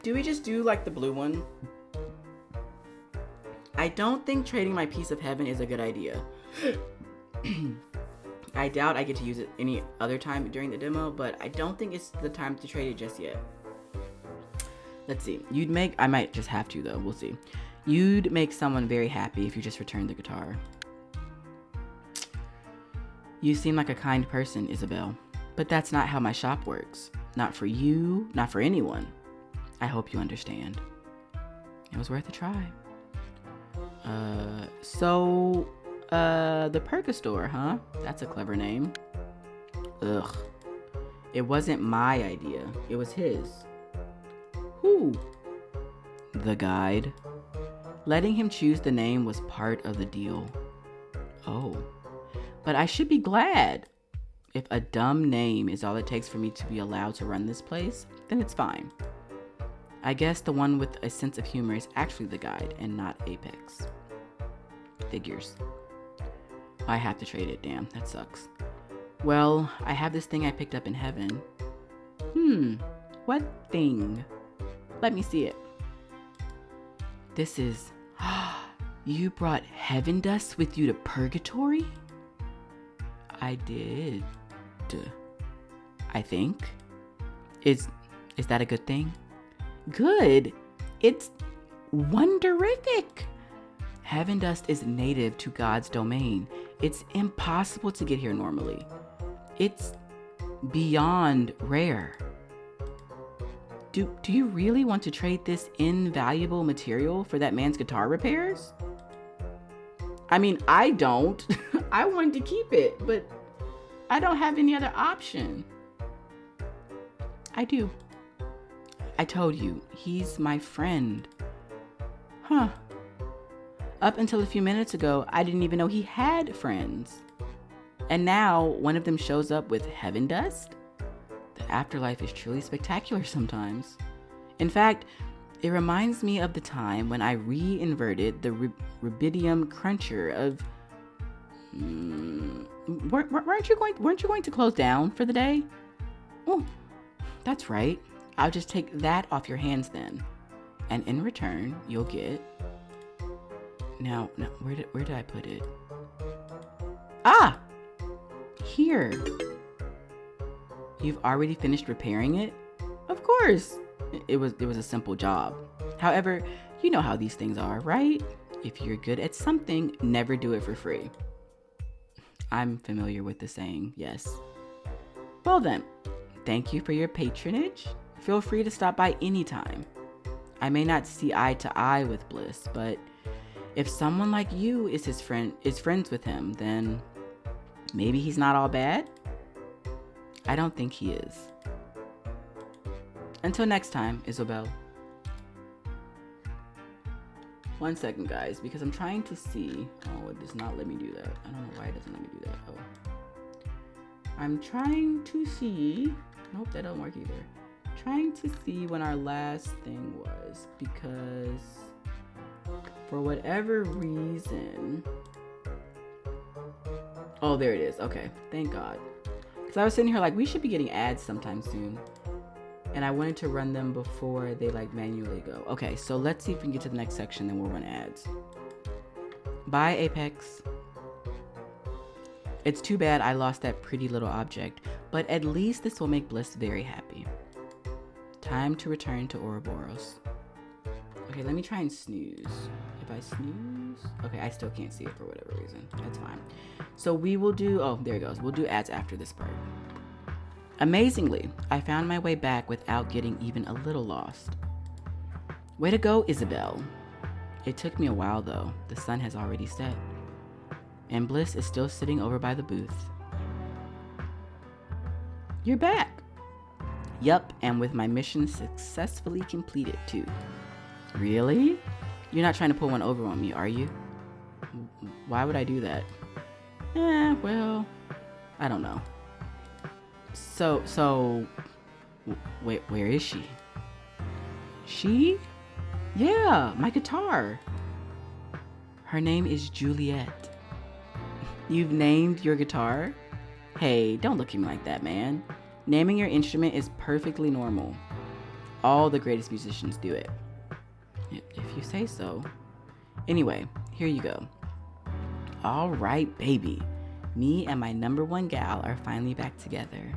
Do we just do like the blue one? I don't think trading my piece of heaven is a good idea. I doubt I get to use it any other time during the demo, but I don't think it's the time to trade it just yet. Let's see. I might just have to though, we'll see. You'd make someone very happy if you just returned the guitar. You seem like a kind person, Isabel, but that's not how my shop works. Not for you, not for anyone. I hope you understand. It was worth a try. The Purgatory, huh? That's a clever name. Ugh. It wasn't my idea. It was his. Who? The guide. Letting him choose the name was part of the deal. Oh. But I should be glad. If a dumb name is all it takes for me to be allowed to run this place, then it's fine. I guess the one with a sense of humor is actually the guide and not Apex. Figures. I have to trade it, damn, that sucks. Well, I have this thing I picked up in heaven. What thing? Let me see it. This is... You brought heaven dust with you to Purgatory? I did. I think. Is that a good thing? Good. It's wonderific. Heaven dust is native to God's domain. It's impossible to get here normally. It's beyond rare. Do you really want to trade this invaluable material for that man's guitar repairs? I mean, I don't. I wanted to keep it, but I don't have any other option. I do. I told you, he's my friend. Huh. Up until a few minutes ago, I didn't even know he had friends. And now, one of them shows up with heaven dust? The afterlife is truly spectacular sometimes. In fact, it reminds me of the time when I re-inverted the rubidium cruncher of... weren't you going to close down for the day? Oh, that's right. I'll just take that off your hands then. And in return, you'll get... Now, where did I put it? Ah! Here. You've already finished repairing it? Of course. It was a simple job. However, you know how these things are, right? If you're good at something, never do it for free. I'm familiar with the saying, yes. Well then, thank you for your patronage. Feel free to stop by anytime. I may not see eye to eye with Bliss, but if someone like you is friends with him, then maybe he's not all bad? I don't think he is. Until next time, Isabel. 1 second, guys, because I'm trying to see. Oh, it does not let me do that. I don't know why it doesn't let me do that. Oh. I'm trying to see. Nope, that don't work either. Trying to see when our last thing was, because for whatever reason... Oh, there it is. Okay, thank God. Because I was sitting here like, we should be getting ads sometime soon. And I wanted to run them before they like manually go. Okay, so let's see if we can get to the next section, then we'll run ads. Bye, Apex. It's too bad I lost that pretty little object, but at least this will make Bliss very happy. Time to return to Ouroboros. Okay, let me try and snooze. If I snooze... Okay, I still can't see it for whatever reason. That's fine. So we will do... Oh, there it goes. We'll do ads after this part. Amazingly, I found my way back without getting even a little lost. Way to go, Isabel. It took me a while though. The sun has already set. And Bliss is still sitting over by the booth. You're back. Yup, and with my mission successfully completed too. Really? You're not trying to pull one over on me, are you? Why would I do that? Well, I don't know. So, wait, where is she? She? Yeah, my guitar. Her name is Juliet. You've named your guitar? Hey, don't look at me like that, man. Naming your instrument is perfectly normal. All the greatest musicians do it. If you say so. Anyway, here you go. All right, baby. Me and my number one gal are finally back together.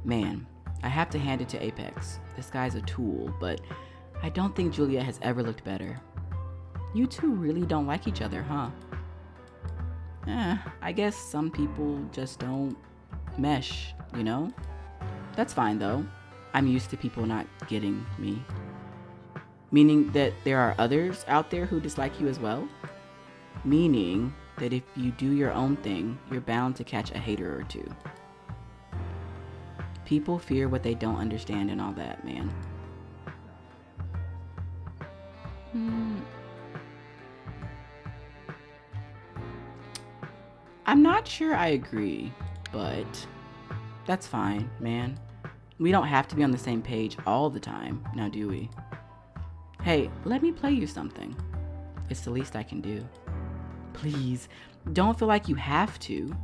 Man, I have to hand it to Apex. This guy's a tool, but I don't think Julia has ever looked better. You two really don't like each other, huh? I guess some people just don't mesh, you know? That's fine though. I'm used to people not getting me. Meaning that there are others out there who dislike you as well? Meaning that if you do your own thing, you're bound to catch a hater or two. People fear what they don't understand and all that, man. I'm not sure I agree, but that's fine, man. We don't have to be on the same page all the time, now do we? Hey, let me play you something. It's the least I can do. Please, don't feel like you have to.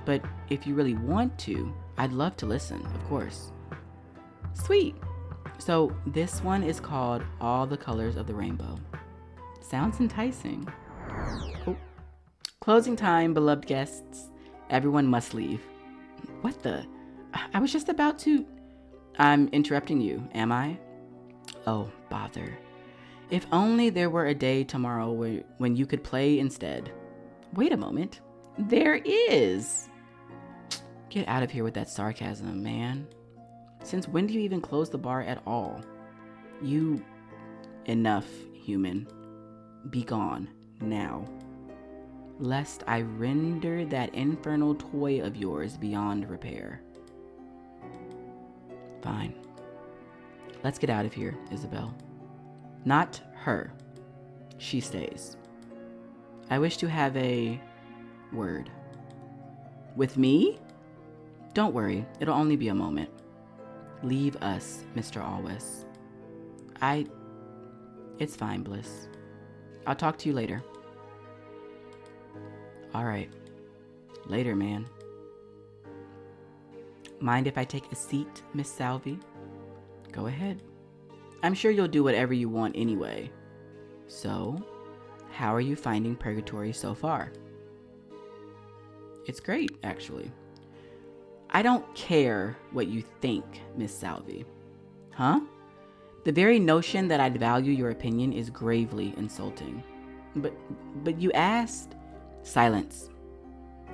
But if you really want to, I'd love to listen, of course. Sweet. So this one is called All the Colors of the Rainbow. Sounds enticing. Oh. Closing time, beloved guests. Everyone must leave. What the? I was just about to... I'm interrupting you, am I? Oh, bother. If only there were a day tomorrow when you could play instead. Wait a moment. There is. Get out of here with that sarcasm, man. Since when do you even close the bar at all? You... Enough, human. Be gone, now. Lest I render that infernal toy of yours beyond repair. Fine. Let's get out of here, Isabel. Not her. She stays. I wish to have a word. With me? Don't worry, it'll only be a moment. Leave us, Mr. Alwes. It's fine, Bliss. I'll talk to you later. All right. Later, man. Mind if I take a seat, Miss Salvi? Go ahead. I'm sure you'll do whatever you want anyway. So, how are you finding Purgatory so far? It's great, actually. I don't care what you think, Miss Salvi. Huh? The very notion that I'd value your opinion is gravely insulting. But you asked. Silence.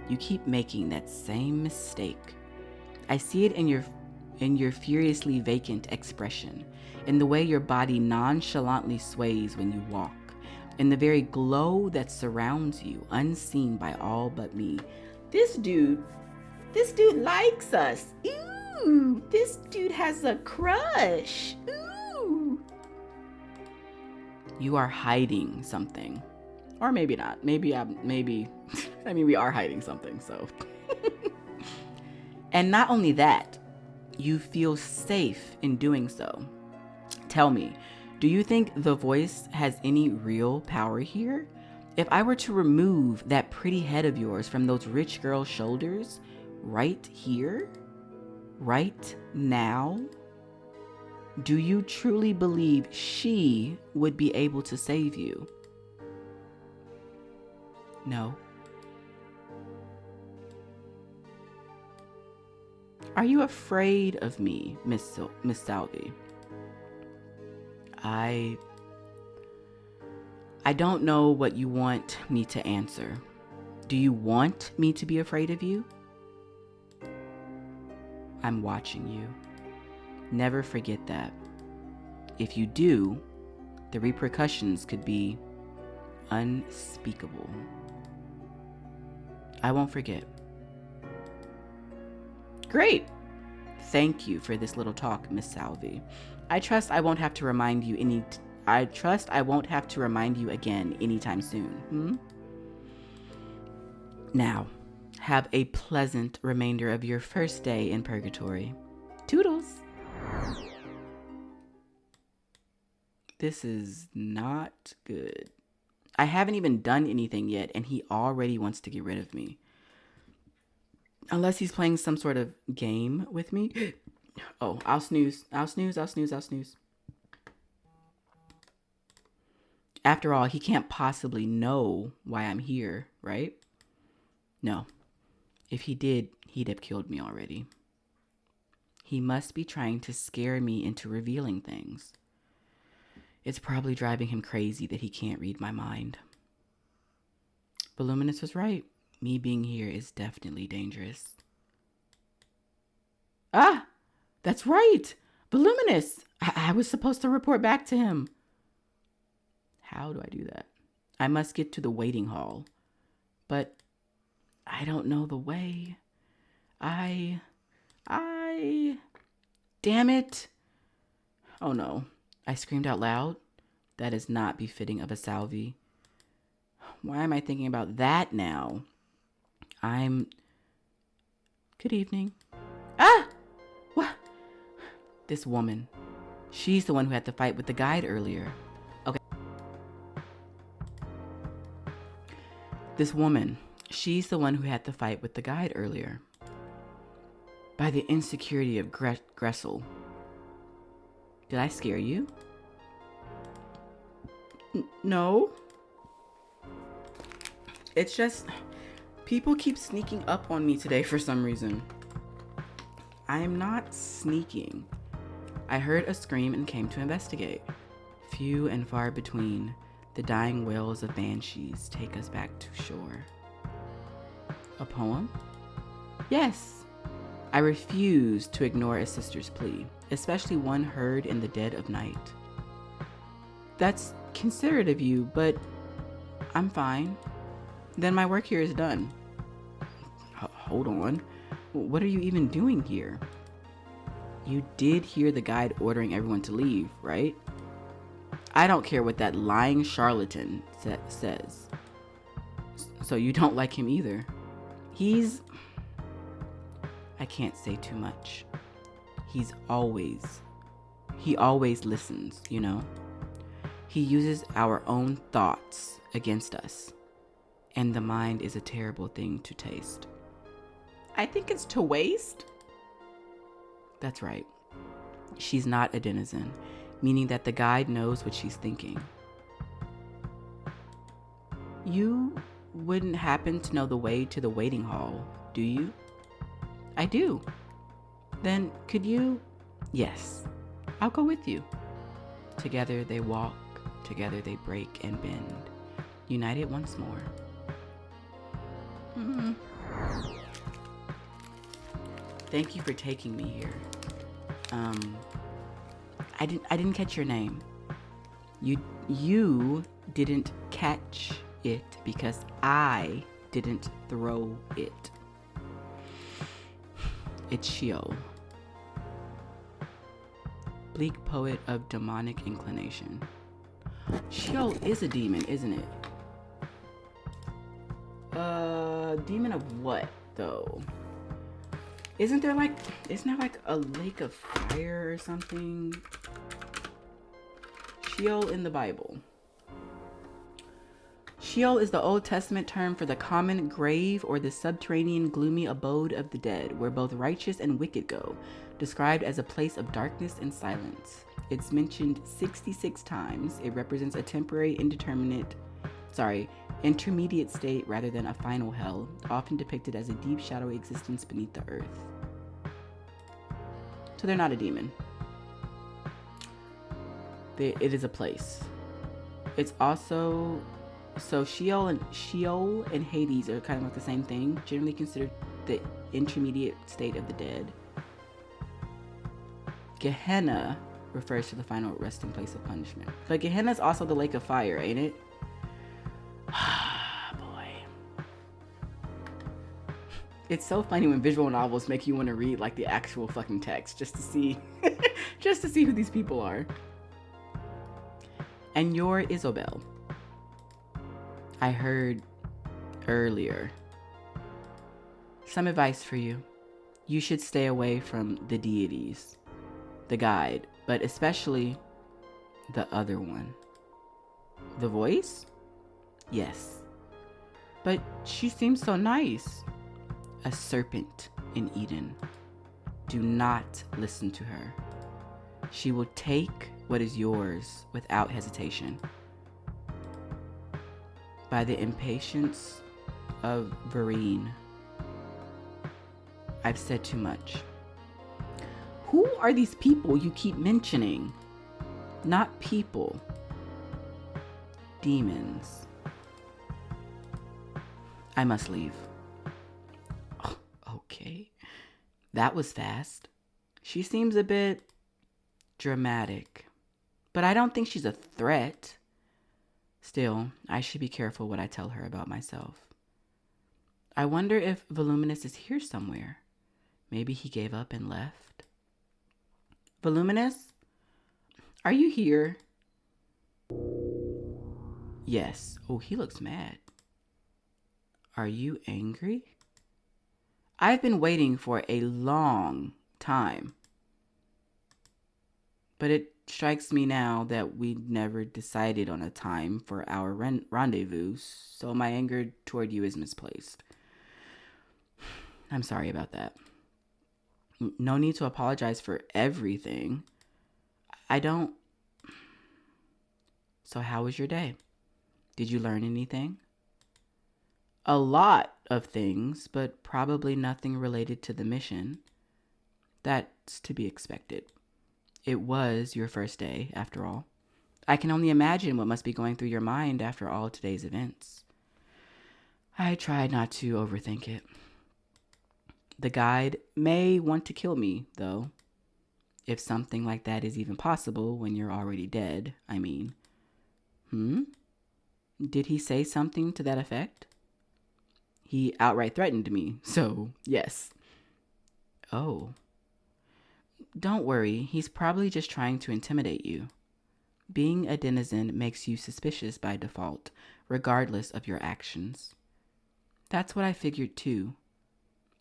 You keep making that same mistake. I see it in your furiously vacant expression, in the way your body nonchalantly sways when you walk, in the very glow that surrounds you, unseen by all but me. This dude likes us. Ooh, this dude has a crush. Ooh. You are hiding something. Or maybe not. Maybe, I mean, we are hiding something, so. And not only that, you feel safe in doing so. Tell me, do you think the voice has any real power here? If I were to remove that pretty head of yours from those rich girl's shoulders, right here, right now, do you truly believe she would be able to save you? No. Are you afraid of me, Miss Salvi? I don't know what you want me to answer. Do you want me to be afraid of you? I'm watching you. Never forget that. If you do, the repercussions could be unspeakable. I won't forget. Great. Thank you for this little talk, Miss Salvi. I trust I won't have to remind you again anytime soon. Now, have a pleasant remainder of your first day in Purgatory. Toodles. This is not good. I haven't even done anything yet, and he already wants to get rid of me. Unless he's playing some sort of game with me. Oh, I'll snooze. After all, he can't possibly know why I'm here, right? No, If he did, he'd have killed me already. He must be trying to scare me into revealing things. It's probably driving him crazy that he can't read my mind. Voluminous was right. Me being here is definitely dangerous. Ah! That's right! Voluminous! I was supposed to report back to him. How do I do that? I must get to the waiting hall. But I don't know the way. Damn it. Oh no. I screamed out loud. That is not befitting of a Salvi. Why am I thinking about that now? Good evening. Ah! What? This woman. She's the one who had to fight with the guide earlier. Okay. This woman. She's the one who had to fight with the guide earlier. By the insecurity of Gressel. Did I scare you? No. It's just, people keep sneaking up on me today for some reason. I am not sneaking. I heard a scream and came to investigate. Few and far between, the dying wails of banshees take us back to shore. A poem? Yes. I refuse to ignore a sister's plea, especially one heard in the dead of night. That's considerate of you, but I'm fine. Then my work here is done. Hold on. What are you even doing here? You did hear the guide ordering everyone to leave, right? I don't care what that lying charlatan says. So you don't like him either. I can't say too much. He always listens, you know? He uses our own thoughts against us. And the mind is a terrible thing to taste. I think it's to waste. That's right. She's not a denizen, meaning that the guide knows what she's thinking. You wouldn't happen to know the way to the waiting hall, do you? I do. Then could you? Yes, I'll go with you. Together they walk, together they break and bend, united once more. Thank you for taking me here. I didn't catch your name. You didn't catch it because I didn't throw it. It's Sheol. Bleak poet of demonic inclination. Sheol is a demon, isn't it? Demon of what, though? Isn't there like a lake of fire or something? Sheol in the Bible. Sheol is the Old Testament term for the common grave or the subterranean gloomy abode of the dead, where both righteous and wicked go, described as a place of darkness and silence. It's mentioned 66 times. It represents a temporary, intermediate state rather than a final hell, often depicted as a deep, shadowy existence beneath the earth. So they're not a demon. It is a place. It's also... So Sheol and Hades are kind of like the same thing, generally considered the intermediate state of the dead. Gehenna refers to the final resting place of punishment. But Gehenna is also the lake of fire, ain't it? Boy. It's so funny when visual novels make you want to read like the actual fucking text just to see who these people are. And you're Isobel. I heard earlier. Some advice for you. You should stay away from the deities, the guide, but especially the other one. The voice? Yes. But she seems so nice. A serpent in Eden. Do not listen to her. She will take what is yours without hesitation. By the impatience of Vereen. I've said too much. Who are these people you keep mentioning? Not people. Demons. I must leave. Oh, okay. That was fast. She seems a bit dramatic, but I don't think she's a threat. Still, I should be careful what I tell her about myself. I wonder if Voluminous is here somewhere. Maybe he gave up and left. Voluminous? Are you here? Yes. Oh, he looks mad. Are you angry? I've been waiting for a long time. But it strikes me now that we never decided on a time for our rendezvous, so my anger toward you is misplaced. I'm sorry about that. No need to apologize for everything. I don't... So how was your day? Did you learn anything? A lot of things, but probably nothing related to the mission. That's to be expected. It was your first day, after all. I can only imagine what must be going through your mind after all today's events. I tried not to overthink it. The guide may want to kill me, though. If something like that is even possible when you're already dead, I mean. Did he say something to that effect? He outright threatened me, so yes. Oh. Don't worry, he's probably just trying to intimidate you. Being a denizen makes you suspicious by default, regardless of your actions. That's what I figured too.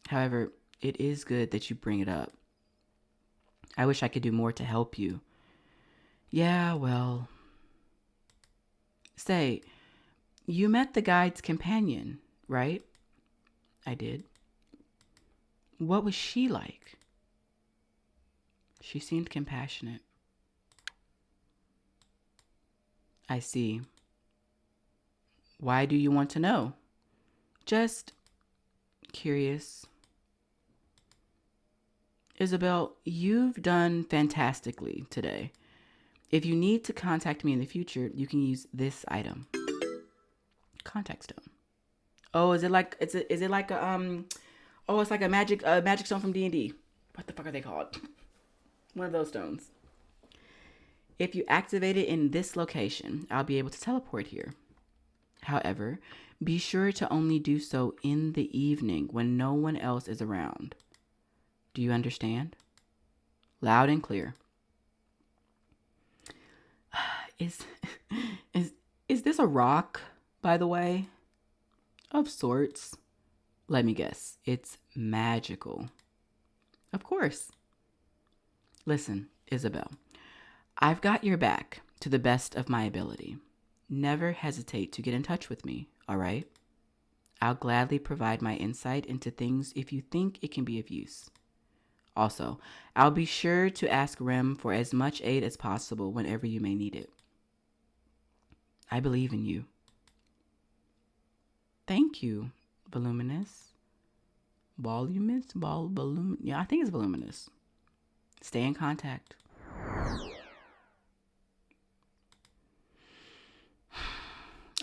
However, it is good that you bring it up. I wish I could do more to help you. Yeah, well... Say, you met the guide's companion, right? I did. What was she like? She seemed compassionate. I see. Why do you want to know? Just curious. Isabel, you've done fantastically today. If you need to contact me in the future, you can use this item. Contact stone. Oh, is it like it's like a oh, it's like a magic stone from D&D. What the fuck are they called? One of those stones. If you activate it in this location, I'll be able to teleport here. However, be sure to only do so in the evening when no one else is around. Do you understand? Loud and clear. Is this a rock, by the way? Of sorts. Let me guess. It's magical. Of course. Listen, Isabel. I've got your back to the best of my ability. Never hesitate to get in touch with me, all right? I'll gladly provide my insight into things if you think it can be of use. Also, I'll be sure to ask Rem for as much aid as possible whenever you may need it. I believe in you. Thank you, Voluminous. Yeah, I think it's Voluminous. Stay in contact.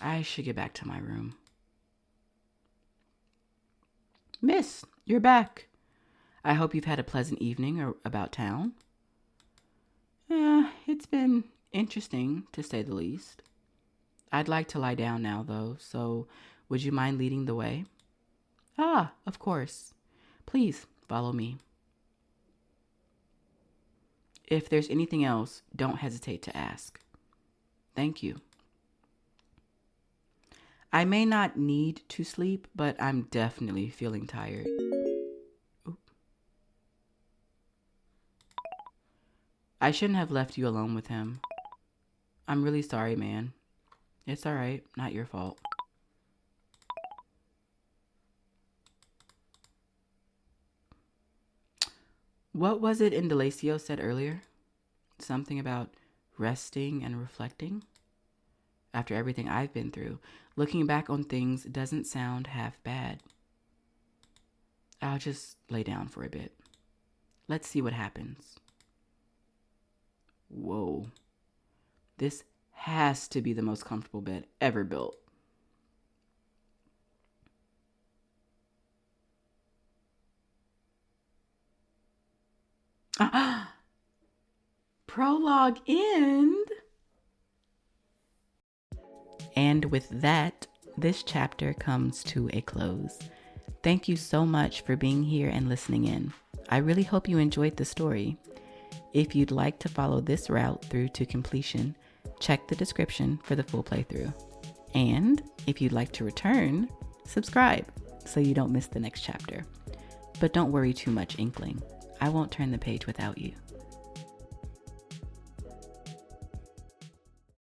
I should get back to my room. Miss, you're back. I hope you've had a pleasant evening about town. It's been interesting, to say the least. I'd like to lie down now, though, so would you mind leading the way? Ah, of course. Please follow me. If there's anything else, don't hesitate to ask. Thank you. I may not need to sleep, but I'm definitely feeling tired. Oop. I shouldn't have left you alone with him. I'm really sorry, man. It's all right. Not your fault. What was it Indalecio said earlier? Something about resting and reflecting? After everything I've been through, looking back on things doesn't sound half bad. I'll just lay down for a bit. Let's see what happens. Whoa. This has to be the most comfortable bed ever built. Prologue end. And with that, this chapter comes to a close. Thank you so much for being here and listening in. I really hope you enjoyed the story. If you'd like to follow this route through to completion, check the description for the full playthrough. And if you'd like to return, subscribe so you don't miss the next chapter. But don't worry too much, Inkling. I won't turn the page without you.